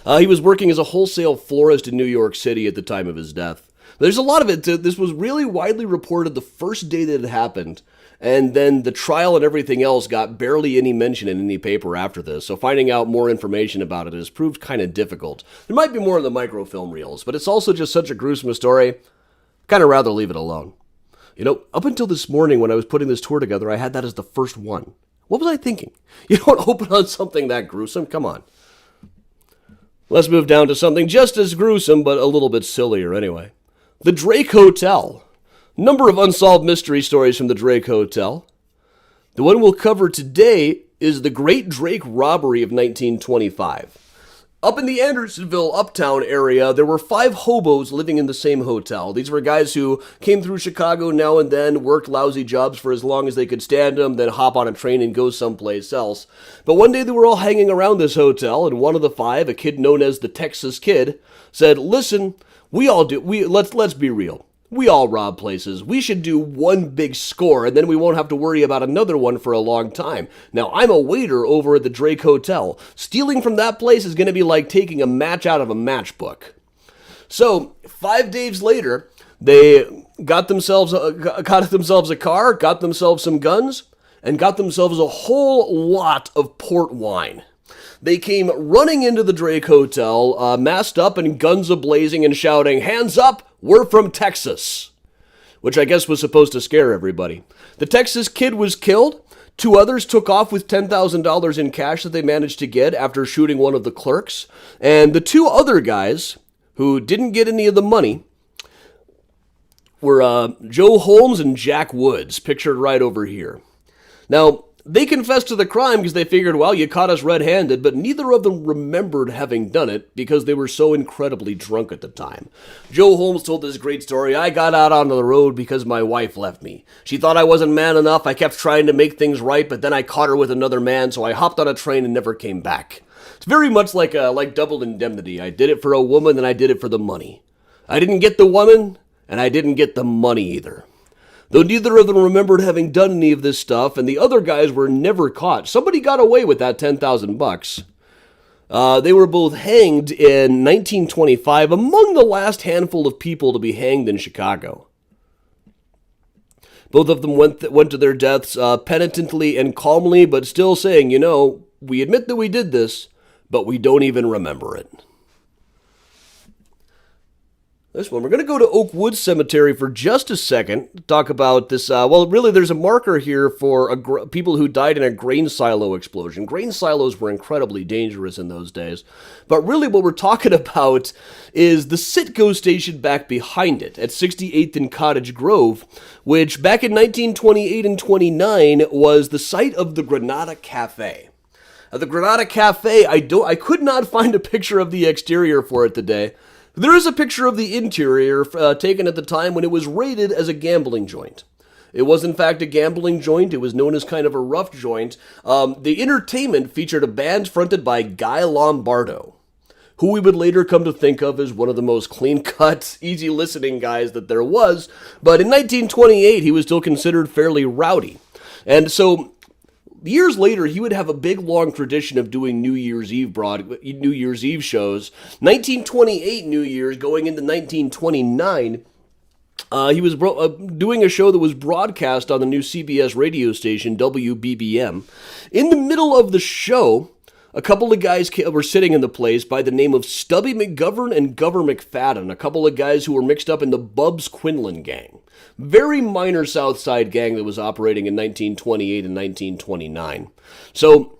He was working as a wholesale florist in New York City at the time of his death. There's a lot of it. This was really widely reported the first day that it happened, and then the trial and everything else got barely any mention in any paper after this, so finding out more information about it has proved kind of difficult. There might be more in the microfilm reels, but it's also just such a gruesome story, kind of rather leave it alone. Up until this morning when I was putting this tour together, I had that as the first one. What was I thinking? You don't open on something that gruesome? Come on. Let's move down to something just as gruesome, but a little bit sillier anyway. The Drake Hotel. Number of unsolved mystery stories from the Drake Hotel. The one we'll cover today is the Great Drake Robbery of 1925. Up in the Andersonville uptown area, there were 5 hobos living in the same hotel. These were guys who came through Chicago now and then, worked lousy jobs for as long as they could stand them, then hop on a train and go someplace else. But one day they were all hanging around this hotel, and one of the 5, a kid known as the Texas Kid, said, "Listen, let's be real. We all rob places. We should do one big score, and then we won't have to worry about another one for a long time. Now, I'm a waiter over at the Drake Hotel. Stealing from that place is going to be like taking a match out of a matchbook." So, 5 days later, they got themselves a car, got themselves some guns, and got themselves a whole lot of port wine. They came running into the Drake Hotel, masked up and guns a-blazing and shouting, "Hands up, we're from Texas," which I guess was supposed to scare everybody. The Texas Kid was killed. 2 others took off with $10,000 in cash that they managed to get after shooting one of the clerks. And the 2 other guys who didn't get any of the money were Joe Holmes and Jack Woods, pictured right over here. Now, they confessed to the crime because they figured, well, you caught us red-handed, but neither of them remembered having done it because they were so incredibly drunk at the time. Joe Holmes told this great story. "I got out onto the road because my wife left me. She thought I wasn't man enough. I kept trying to make things right, but then I caught her with another man, so I hopped on a train and never came back." It's very much like Double Indemnity. I did it for a woman and I did it for the money. I didn't get the woman and I didn't get the money either. Though neither of them remembered having done any of this stuff, and the other guys were never caught. Somebody got away with that $10,000. They were both hanged in 1925, among the last handful of people to be hanged in Chicago. Both of them went to their deaths penitently and calmly, but still saying, we admit that we did this, but we don't even remember it. This one, we're going to go to Oakwood Cemetery for just a second to talk about this. Really, there's a marker here for people who died in a grain silo explosion. Grain silos were incredibly dangerous in those days. But really what we're talking about is the Citgo station back behind it at 68th and Cottage Grove, which back in 1928 and 29 was the site of the Granada Cafe. The Granada Cafe, I could not find a picture of the exterior for it today. There is a picture of the interior taken at the time when it was rated as a gambling joint. It was in fact a gambling joint. It was known as kind of a rough joint. The entertainment featured a band fronted by Guy Lombardo, who we would later come to think of as one of the most clean-cut, easy-listening guys that there was. But in 1928, he was still considered fairly rowdy. And so years later, he would have a big, long tradition of doing New Year's Eve shows. 1928 New Year's, going into 1929, he was doing a show that was broadcast on the new CBS radio station, WBBM. In the middle of the show, a couple of guys were sitting in the place by the name of Stubby McGovern and Governor McFadden, a couple of guys who were mixed up in the Bubs Quinlan gang. Very minor South Side gang that was operating in 1928 and 1929. So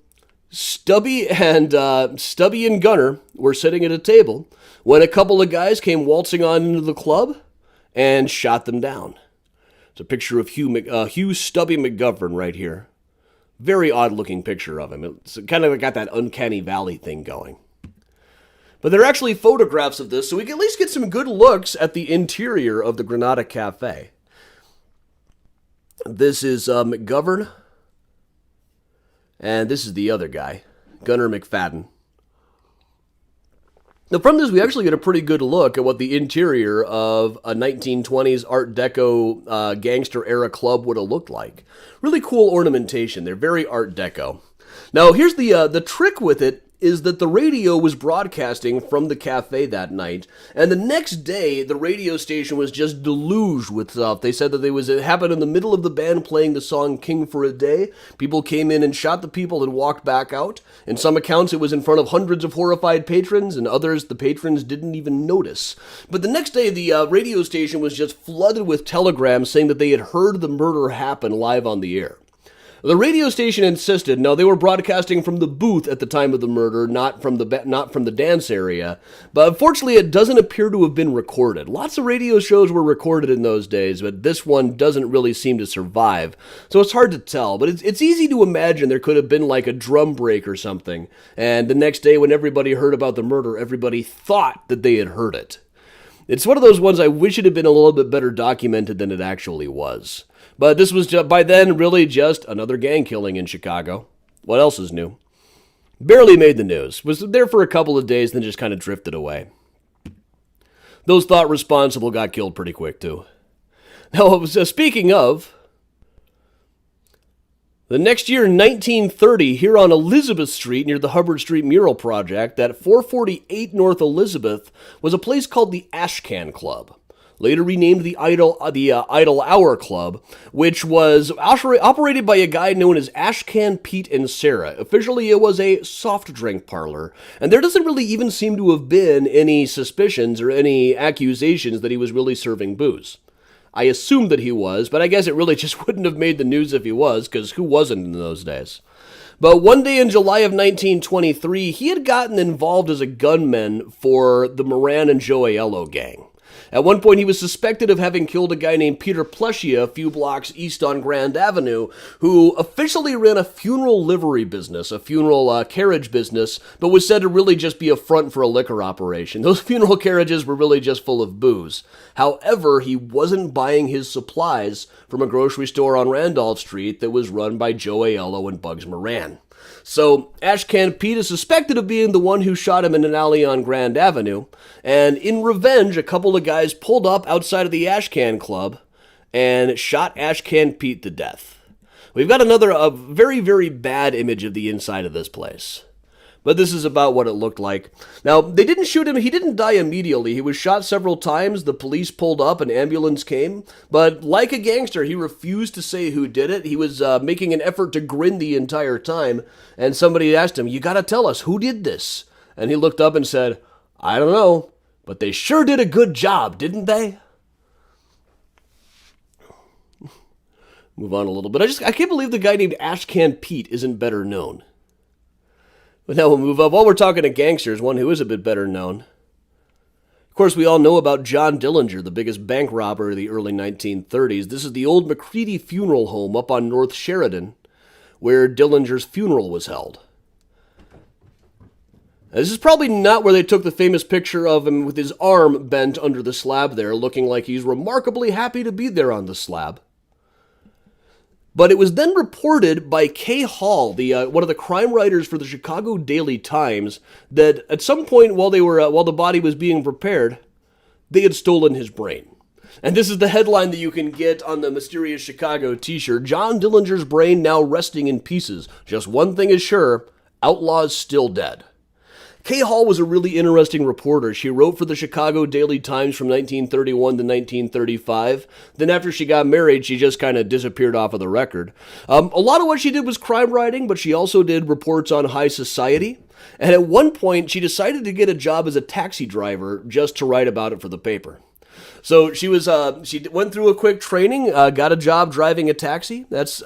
Stubby and Gunner were sitting at a table when a couple of guys came waltzing on into the club and shot them down. It's a picture of Hugh Stubby McGovern right here. Very odd-looking picture of him. It's kind of got that uncanny valley thing going. But there are actually photographs of this, so we can at least get some good looks at the interior of the Granada Cafe. This is McGovern, and this is the other guy, Gunner McFadden. Now from this, we actually get a pretty good look at what the interior of a 1920s Art Deco gangster-era club would have looked like. Really cool ornamentation. They're very Art Deco. Now, here's the trick with it is that the radio was broadcasting from the cafe that night, and the next day, the radio station was just deluged with stuff. They said that it happened in the middle of the band playing the song King for a Day. People came in and shot the people and walked back out. In some accounts, it was in front of hundreds of horrified patrons, and others, the patrons didn't even notice. But the next day, the radio station was just flooded with telegrams saying that they had heard the murder happen live on the air. The radio station insisted, no, they were broadcasting from the booth at the time of the murder, not from the dance area, but unfortunately it doesn't appear to have been recorded. Lots of radio shows were recorded in those days, but this one doesn't really seem to survive, so it's hard to tell, but it's easy to imagine there could have been like a drum break or something, and the next day when everybody heard about the murder, everybody thought that they had heard it. It's one of those ones I wish it had been a little bit better documented than it actually was. But this was, by then, really just another gang killing in Chicago. What else is new? Barely made the news. Was there for a couple of days, then just kind of drifted away. Those thought responsible got killed pretty quick, too. Now, speaking of, the next year, 1930, here on Elizabeth Street, near the Hubbard Street Mural Project, at 448 North Elizabeth, was a place called the Ashcan Club. Later renamed the Idle Hour Club, which was operated by a guy known as Ashcan Pete and Sarah. Officially, it was a soft drink parlor, and there doesn't really even seem to have been any suspicions or any accusations that he was really serving booze. I assumed that he was, but I guess it really just wouldn't have made the news if he was, because who wasn't in those days? But one day in July of 1923, he had gotten involved as a gunman for the Moran and Joe Aiello gang. At one point, he was suspected of having killed a guy named Peter Plescia a few blocks east on Grand Avenue, who officially ran a funeral livery business, a funeral carriage business, but was said to really just be a front for a liquor operation. Those funeral carriages were really just full of booze. However, he wasn't buying his supplies from a grocery store on Randolph Street that was run by Joe Aiello and Bugs Moran. So, Ashcan Pete is suspected of being the one who shot him in an alley on Grand Avenue, and in revenge, a couple of guys pulled up outside of the Ashcan Club and shot Ashcan Pete to death. We've got a very, very bad image of the inside of this place. But this is about what it looked like. Now, they didn't shoot him. He didn't die immediately. He was shot several times. The police pulled up. An ambulance came. But like a gangster, he refused to say who did it. He was making an effort to grin the entire time. And somebody asked him, "You gotta tell us, who did this?" And he looked up and said, "I don't know, but they sure did a good job, didn't they?" Move on a little bit. I can't believe the guy named Ashcan Pete isn't better known. But now we'll move up. While we're talking to gangsters, one who is a bit better known. Of course, we all know about John Dillinger, the biggest bank robber of the early 1930s. This is the old McCready Funeral Home up on North Sheridan, where Dillinger's funeral was held. Now, this is probably not where they took the famous picture of him with his arm bent under the slab there, looking like he's remarkably happy to be there on the slab. But it was then reported by Kaye Hall, one of the crime writers for the Chicago Daily Times, that at some point while the body was being prepared, they had stolen his brain. And this is the headline that you can get on the Mysterious Chicago t-shirt: "John Dillinger's brain now resting in pieces. Just one thing is sure: outlaws still dead." Kaye Hall was a really interesting reporter. She wrote for the Chicago Daily Times from 1931 to 1935. Then after she got married, she just kind of disappeared off of the record. A lot of what she did was crime writing, but she also did reports on high society. And at one point, she decided to get a job as a taxi driver just to write about it for the paper. So she went through a quick training, got a job driving a taxi. That's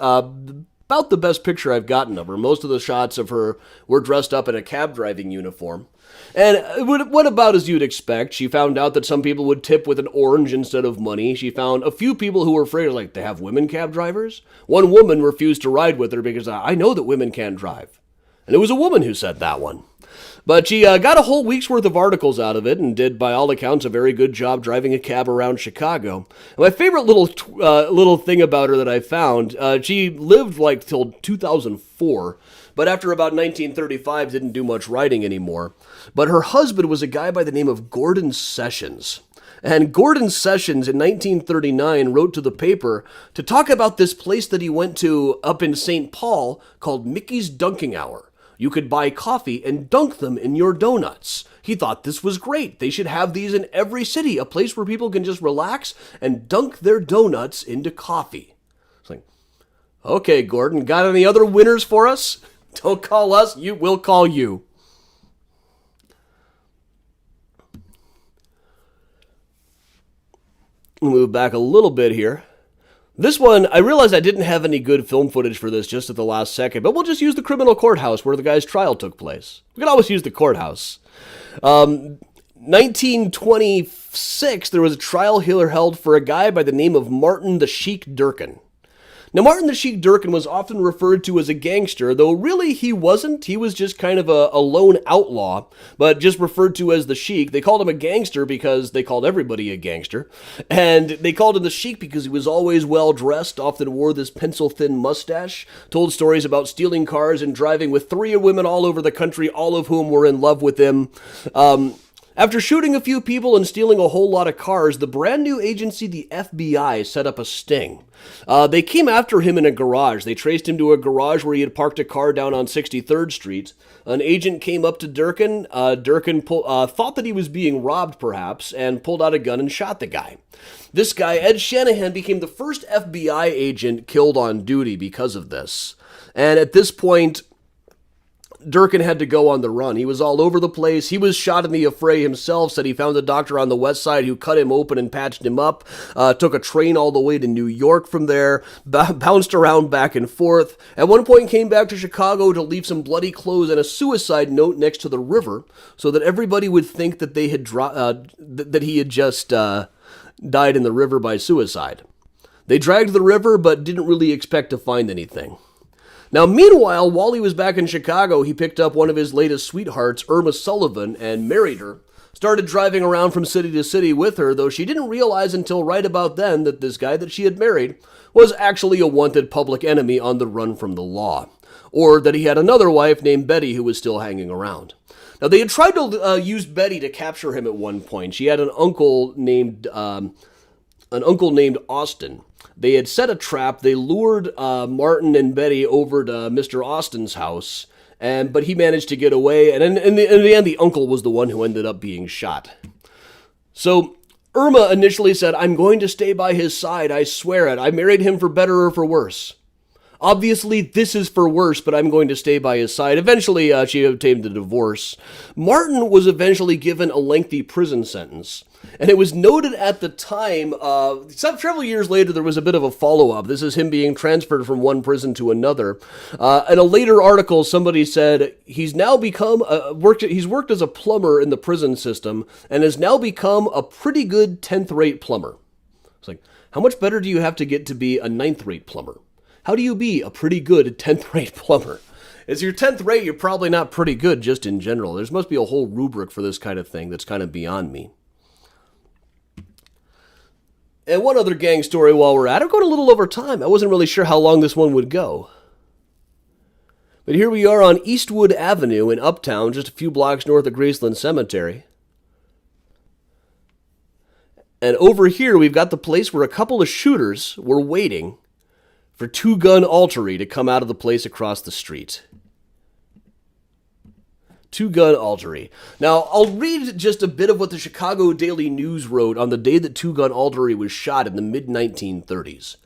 about the best picture I've gotten of her. Most of the shots of her were dressed up in a cab driving uniform. And what about as you'd expect? She found out that some people would tip with an orange instead of money. She found a few people who were afraid, like, they have women cab drivers? One woman refused to ride with her because I know that women can't drive. And it was a woman who said that one. But she got a whole week's worth of articles out of it and did, by all accounts, a very good job driving a cab around Chicago. And my favorite little thing about her that I found, she lived like till 2004, but after about 1935 didn't do much writing anymore. But her husband was a guy by the name of Gordon Sessions. And Gordon Sessions in 1939 wrote to the paper to talk about this place that he went to up in St. Paul called Mickey's Dunking Hour. You could buy coffee and dunk them in your donuts. He thought this was great. They should have these in every city, a place where people can just relax and dunk their donuts into coffee. It's like, okay, Gordon, got any other winners for us? Don't call us, we'll call you. We'll move back a little bit here. This one, I realized I didn't have any good film footage for this just at the last second, but we'll just use the criminal courthouse where the guy's trial took place. We can always use the courthouse. 1926, there was a trial here held for a guy by the name of Martin the Sheik Durkin. Now, Martin the Sheik Durkin was often referred to as a gangster, though really he wasn't. He was just kind of a lone outlaw, but just referred to as the Sheik. They called him a gangster because they called everybody a gangster. And they called him the Sheik because he was always well-dressed, often wore this pencil-thin mustache, told stories about stealing cars and driving with 3 women all over the country, all of whom were in love with him. After shooting a few people and stealing a whole lot of cars, the brand new agency, the FBI, set up a sting. They came after him in a garage. They traced him to a garage where he had parked a car down on 63rd Street. An agent came up to Durkin. Durkin thought that he was being robbed, perhaps, and pulled out a gun and shot the guy. This guy, Ed Shanahan, became the first FBI agent killed on duty because of this. And at this point, Durkin had to go on the run. He was all over the place. He was shot in the affray himself, said he found a doctor on the west side who cut him open and patched him up, took a train all the way to New York from there, bounced around back and forth. At one point came back to Chicago to leave some bloody clothes and a suicide note next to the river so that everybody would think that they had that he had just died in the river by suicide. They dragged the river but didn't really expect to find anything. Now, meanwhile, while he was back in Chicago, he picked up one of his latest sweethearts, Irma Sullivan, and married her. Started driving around from city to city with her, though she didn't realize until right about then that this guy that she had married was actually a wanted public enemy on the run from the law, or that he had another wife named Betty who was still hanging around. Now, they had tried to use Betty to capture him at one point. She had an uncle named Austin. They had set a trap. They lured Martin and Betty over to Mr. Austin's house, but he managed to get away, and in the end, the uncle was the one who ended up being shot. So Irma initially said, "I'm going to stay by his side, I swear it. I married him for better or for worse. Obviously, this is for worse, but I'm going to stay by his side." Eventually, she obtained a divorce. Martin was eventually given a lengthy prison sentence. And it was noted at the time, several years later, there was a bit of a follow-up. This is him being transferred from one prison to another. In a later article, somebody said he's now become, he's worked as a plumber in the prison system and has now become a pretty good 10th-rate plumber. It's like, how much better do you have to get to be a 9th-rate plumber? How do you be a pretty good 10th-rate plumber? As your 10th rate, you're probably not pretty good just in general. There must be a whole rubric for this kind of thing that's kind of beyond me. And one other gang story while we're at it. I'm going a little over time. I wasn't really sure how long this one would go. But here we are on Eastwood Avenue in Uptown, just a few blocks north of Graceland Cemetery. And over here, we've got the place where a couple of shooters were waiting for Gun Altery to come out of the place across the street. Gun Altery. Now, I'll read just a bit of what the Chicago Daily News wrote on the day that Gun Altery was shot in the mid-1930s.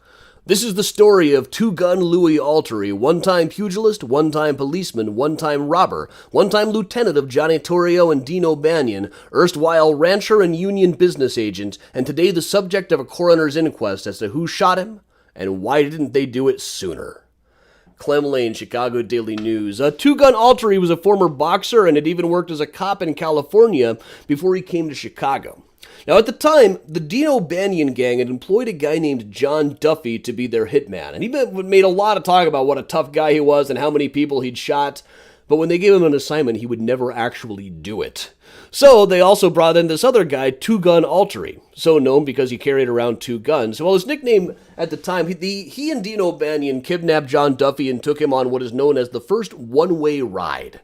This is the story of Gun Louis Altery, one-time pugilist, one-time policeman, one-time robber, one-time lieutenant of Johnny Torrio and Dino Banyan, erstwhile rancher and union business agent, and today the subject of a coroner's inquest as to who shot him and why didn't they do it sooner. Clem Lane, Chicago Daily News. Gun Altery was a former boxer and had even worked as a cop in California before he came to Chicago. Now, at the time, the Dino Banyan gang had employed a guy named John Duffy to be their hitman, and he made a lot of talk about what a tough guy he was and how many people he'd shot, but when they gave him an assignment, he would never actually do it. So they also brought in this other guy, Gun Altery, so known because he carried around 2 guns. Well, his nickname at the time, he and Dino Banyan kidnapped John Duffy and took him on what is known as the first one-way ride.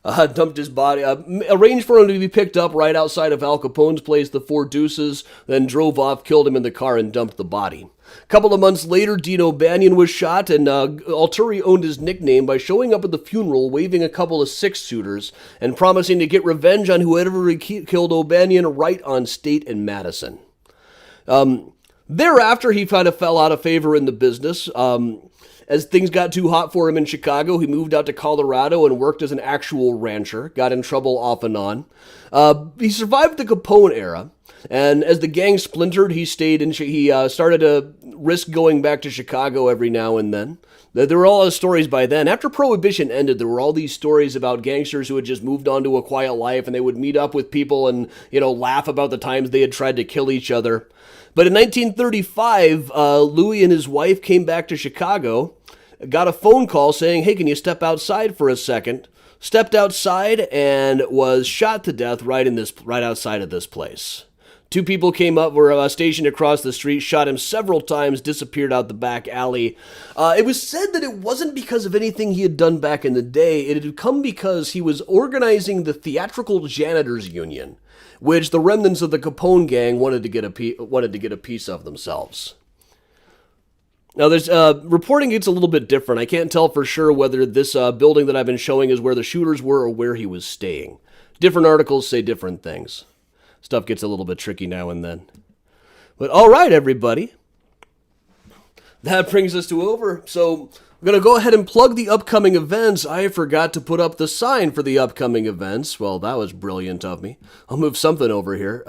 dumped his body, arranged for him to be picked up right outside of Al Capone's place, the Four Deuces, then drove off, killed him in the car, and dumped the body. A couple of months later, Dino Banyan was shot, and Altery owned his nickname by showing up at the funeral, waving a couple of six-shooters, and promising to get revenge on whoever killed O'Banion right on State and Madison. Thereafter, he kind of fell out of favor in the business. As things got too hot for him in Chicago, he moved out to Colorado and worked as an actual rancher, got in trouble off and on. He survived the Capone era, and as the gang splintered, he started to risk going back to Chicago every now and then. There were all those stories by then. After Prohibition ended, there were all these stories about gangsters who had just moved on to a quiet life, and they would meet up with people and, laugh about the times they had tried to kill each other. But in 1935, Louis and his wife came back to Chicago, got a phone call saying, "Hey, can you step outside for a second?" Stepped outside and was shot to death right outside of this place. Two people came up, were stationed across the street, shot him several times, disappeared out the back alley. It was said that it wasn't because of anything he had done back in the day. It had come because he was organizing the Theatrical Janitors Union, which the remnants of the Capone gang wanted to get a piece of themselves. Now, there's reporting gets a little bit different. I can't tell for sure whether this building that I've been showing is where the shooters were or where he was staying. Different articles say different things. Stuff gets a little bit tricky now and then. But all right, everybody. That brings us to over. So I'm going to go ahead and plug the upcoming events. I forgot to put up the sign for the upcoming events. Well, that was brilliant of me. I'll move something over here.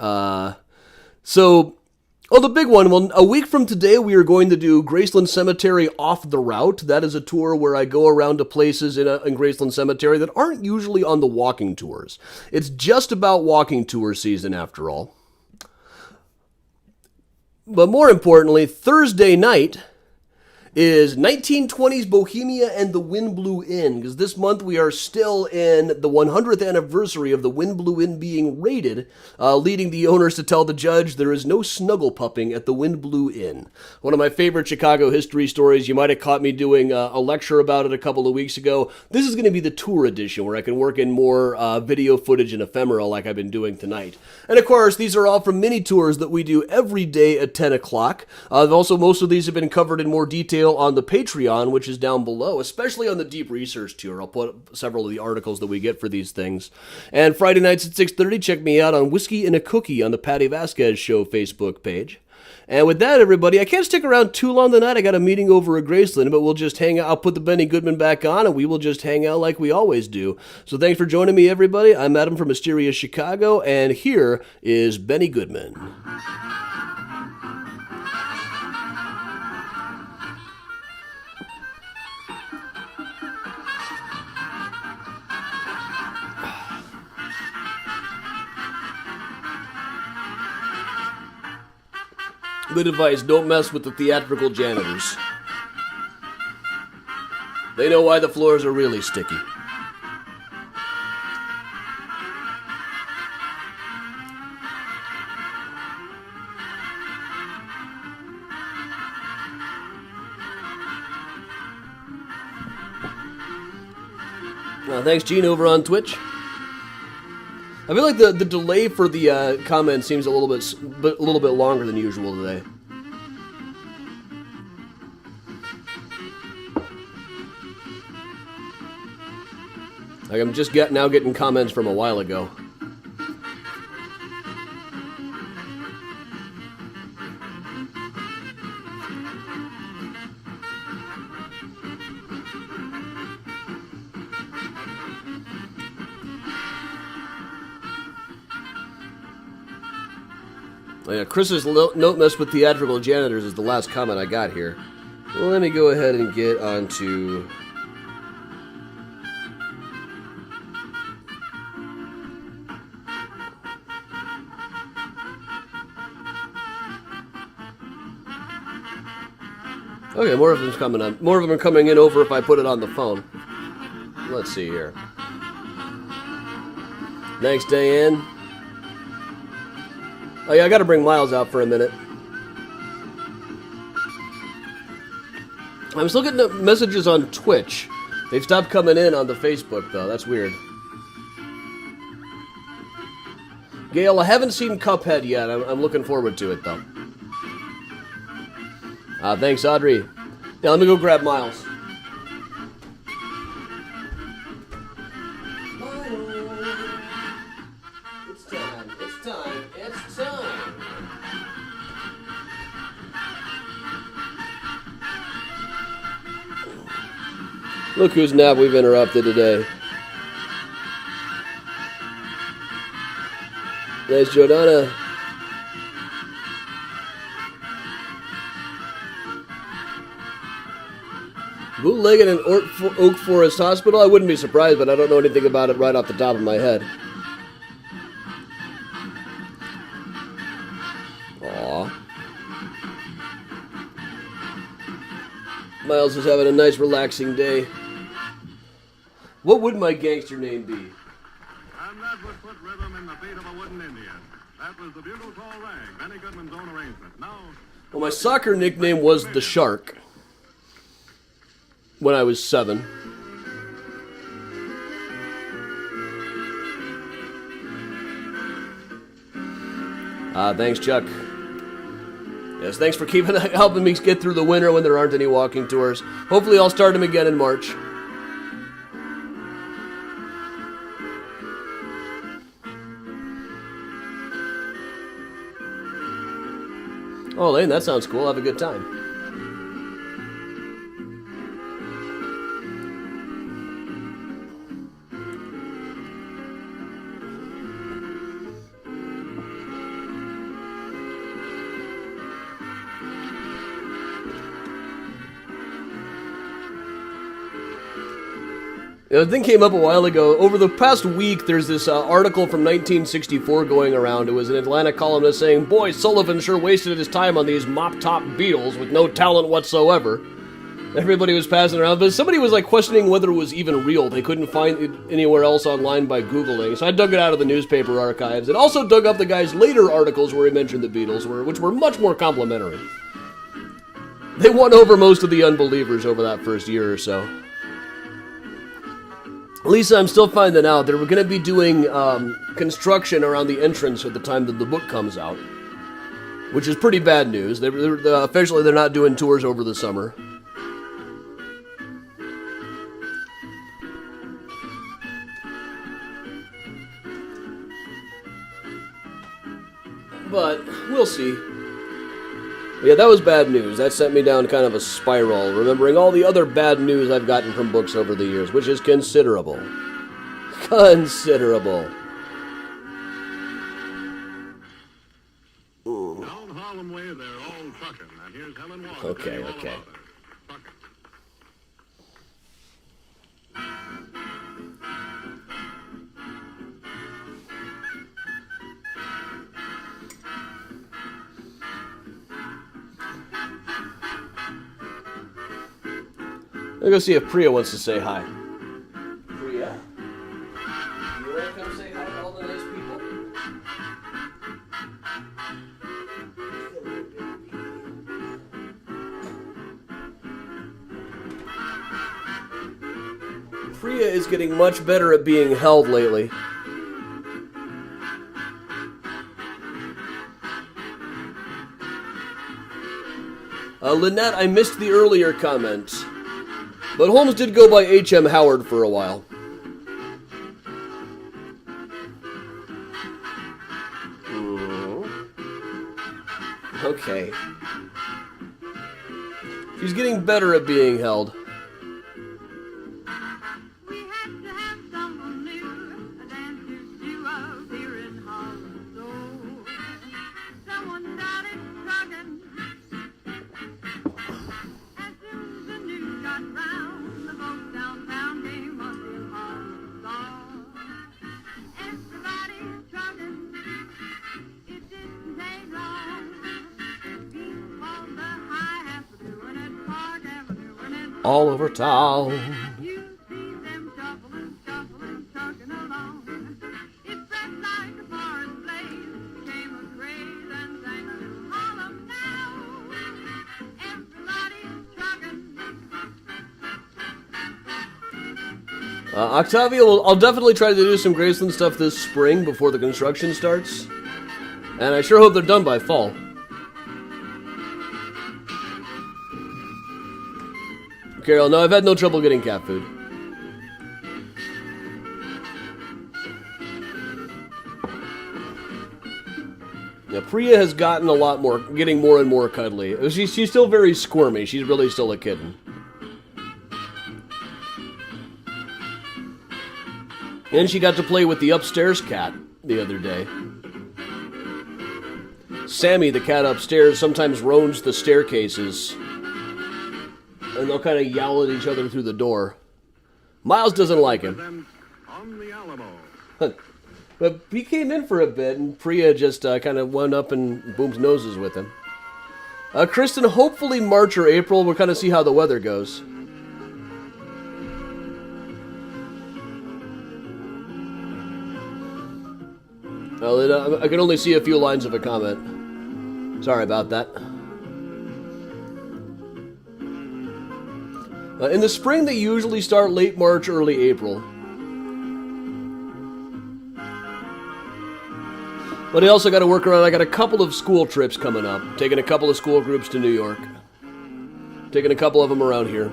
The big one. Well, a week from today, we are going to do Graceland Cemetery Off the Route. That is a tour where I go around to places in Graceland Cemetery that aren't usually on the walking tours. It's just about walking tour season, after all. But more importantly, Thursday night is 1920s Bohemia and the Wind Blew In, because this month we are still in the 100th anniversary of the Wind Blew In being raided, leading the owners to tell the judge there is no snuggle pupping at the Wind Blew In. One of my favorite Chicago history stories. You might have caught me doing a lecture about it a couple of weeks ago. This is going to be the tour edition, where I can work in more video footage and ephemera like I've been doing tonight. And of course, these are all from mini tours that we do every day at 10 o'clock. Also, most of these have been covered in more detail on the Patreon, which is down below, especially on the Deep Research Tour. I'll put several of the articles that we get for these things. And Friday nights at 6:30, check me out on Whiskey and a Cookie on the Patty Vasquez Show Facebook page. And with that, everybody, I can't stick around too long tonight. I got a meeting over at Graceland, but we'll just hang out. I'll put the Benny Goodman back on, and we will just hang out like we always do. So thanks for joining me, everybody. I'm Adam from Mysterious Chicago, and here is Benny Goodman. Good advice, don't mess with the theatrical janitors. They know why the floors are really sticky. Thanks, Gene, over on Twitch. I feel like the delay for the comment seems a little bit longer than usual today. Like I'm just now getting comments from a while ago. Yeah, Chris's note mess with theatrical janitors is the last comment I got here. Well, let me go ahead and get on to... Okay, more of them coming on. More of them are coming in over if I put it on the phone. Let's see here. Thanks, Diane. Oh yeah, I gotta bring Miles out for a minute. I'm still getting messages on Twitch. They've stopped coming in on the Facebook, though. That's weird. Gail, I haven't seen Cuphead yet. I'm looking forward to it, though. Thanks, Audrey. Yeah, let me go grab Miles. It's time. It's time. It's time. Look whose nap we've interrupted today. Nice, Jordana. Bootlegged in Oak Forest Hospital? I wouldn't be surprised, but I don't know anything about it right off the top of my head. Aww. Miles is having a nice, relaxing day. What would my gangster name be? And that would put rhythm in the beat of a wooden Indian. That was the bugle call rang, Benny Goodman's own arrangement. Now, well, my soccer nickname was the Shark when I was 7. Thanks, Chuck. Yes, thanks for helping me get through the winter when there aren't any walking tours. Hopefully I'll start them again in March. Oh, Lane, that sounds cool. Have a good time. The thing came up a while ago. Over the past week, there's this article from 1964 going around. It was an Atlanta columnist saying, "Boy, Sullivan sure wasted his time on these mop-top Beatles with no talent whatsoever." Everybody was passing around, but somebody was like questioning whether it was even real. They couldn't find it anywhere else online by Googling, so I dug it out of the newspaper archives, and also dug up the guy's later articles where he mentioned the Beatles, which were much more complimentary. They won over most of the unbelievers over that first year or so. Lisa, I'm still finding out. They're going to be doing construction around the entrance at the time that the book comes out, which is pretty bad news. Officially, they're not doing tours over the summer. But we'll see. Yeah, that was bad news. That sent me down kind of a spiral, remembering all the other bad news I've gotten from books over the years, which is considerable. Considerable. down Harlem Way, they're all trucking. And here's Helen Ward. Okay. I'll go see if Priya wants to say hi. Priya? You want to come say hi to all the nice people? Priya is getting much better at being held lately. Lynette, I missed the earlier comment. But Holmes did go by H.M. Howard for a while. Okay. She's getting better at being held. All over town. You see them shuffling, trucking along. It spread like a forest blaze, became a craze and sang to Harlem now. Everybody's trucking. Octavio, I'll definitely try to do some Graceland stuff this spring before the construction starts. And I sure hope they're done by fall. Carol, no, I've had no trouble getting cat food. Yeah, Priya has gotten a lot more, getting more and more cuddly. She's still very squirmy. She's really still a kitten. And she got to play with the upstairs cat the other day. Sammy, the cat upstairs, sometimes roams the staircases. And they'll kind of yowl at each other through the door. Miles doesn't like him. On the Alamo. But he came in for a bit, and Priya just kind of went up and booms noses with him. Kristen, hopefully March or April, we'll kind of see how the weather goes. Well, I can only see a few lines of a comment. Sorry about that. In the spring, they usually start late March, early April. But I also got to work around. I got a couple of school trips coming up. Taking a couple of school groups to New York. Taking a couple of them around here.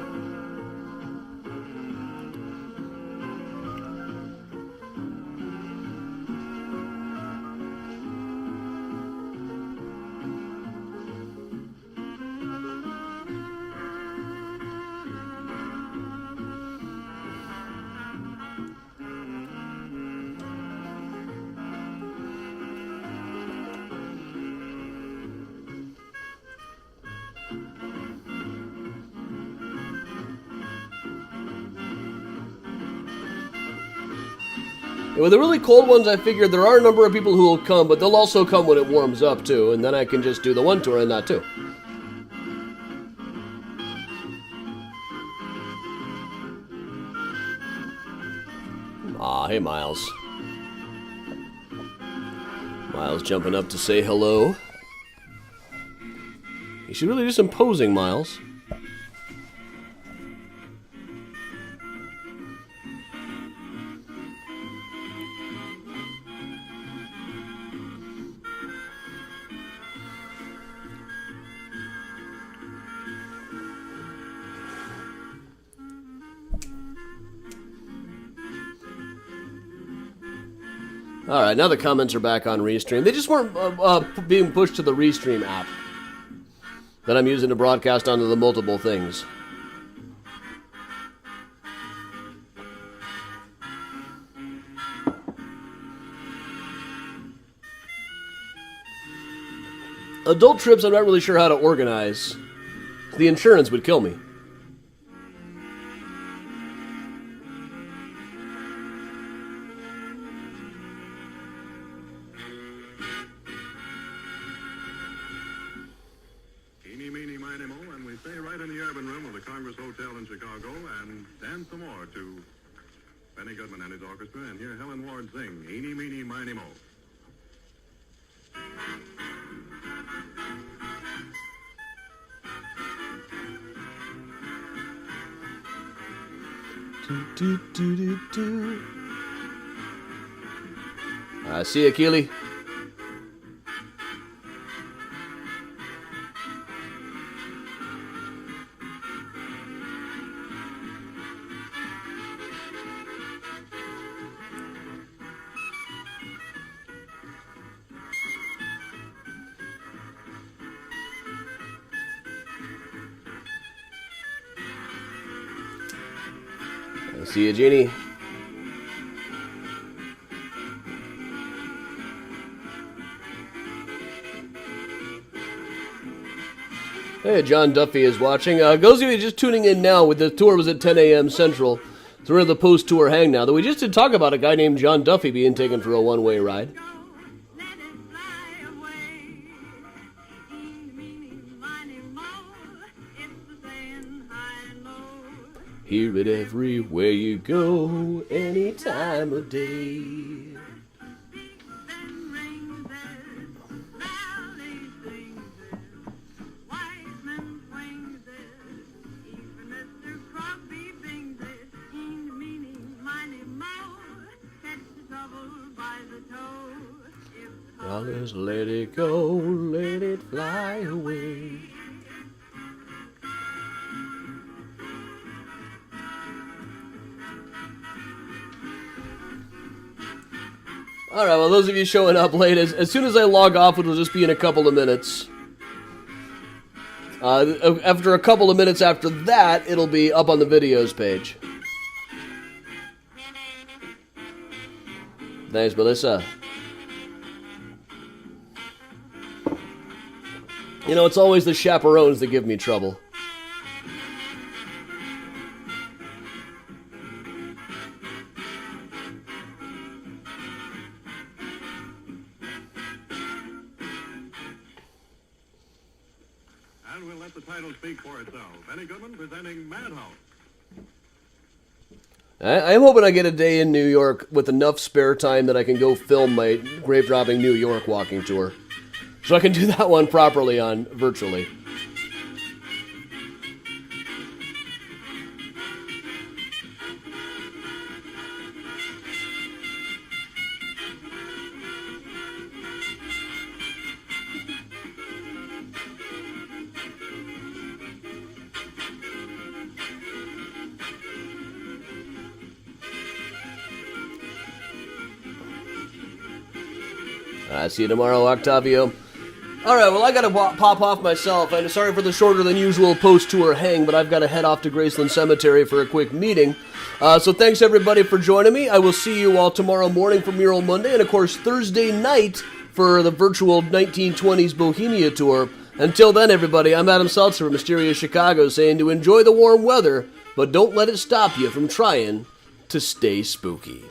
With the really cold ones, I figured there are a number of people who will come, but they'll also come when it warms up, too, and then I can just do the one tour and not two. Aw, hey, Miles. Miles jumping up to say hello. You should really do some posing, Miles. Alright, now the comments are back on Restream. They just weren't being pushed to the Restream app that I'm using to broadcast onto the multiple things. Adult trips, I'm not really sure how to organize. The insurance would kill me. And hear Helen Ward sing Eeny, Meeny, Miny, Mo. See you, Keely. See you, Jeannie. Hey, John Duffy is watching. Those of you just tuning in now, with the tour was at 10 a.m. Central. So we're in the post-tour hang now. Though we just did talk about a guy named John Duffy being taken for a one-way ride. Hear it everywhere you go, any time of day. Dollars, let it go, let it fly away. Alright, well, those of you showing up late, as soon as I log off, it'll just be in a couple of minutes. After a couple of minutes after that, it'll be up on the videos page. Thanks, Melissa. You know, it's always the chaperones that give me trouble. And we'll let the title speak for itself. Benny Goodman presenting Madhouse. I'm hoping I get a day in New York with enough spare time that I can go film my grave robbing New York walking tour. So I can do that one properly on virtually. See you tomorrow, Octavio. Alright, well, I gotta pop off myself. I'm sorry for the shorter than usual post-tour hang, but I've got to head off to Graceland Cemetery for a quick meeting. So thanks, everybody, for joining me. I will see you all tomorrow morning for Mural Monday, and, of course, Thursday night for the virtual 1920s Bohemia Tour. Until then, everybody, I'm Adam Seltzer from Mysterious Chicago, saying to enjoy the warm weather, but don't let it stop you from trying to stay spooky.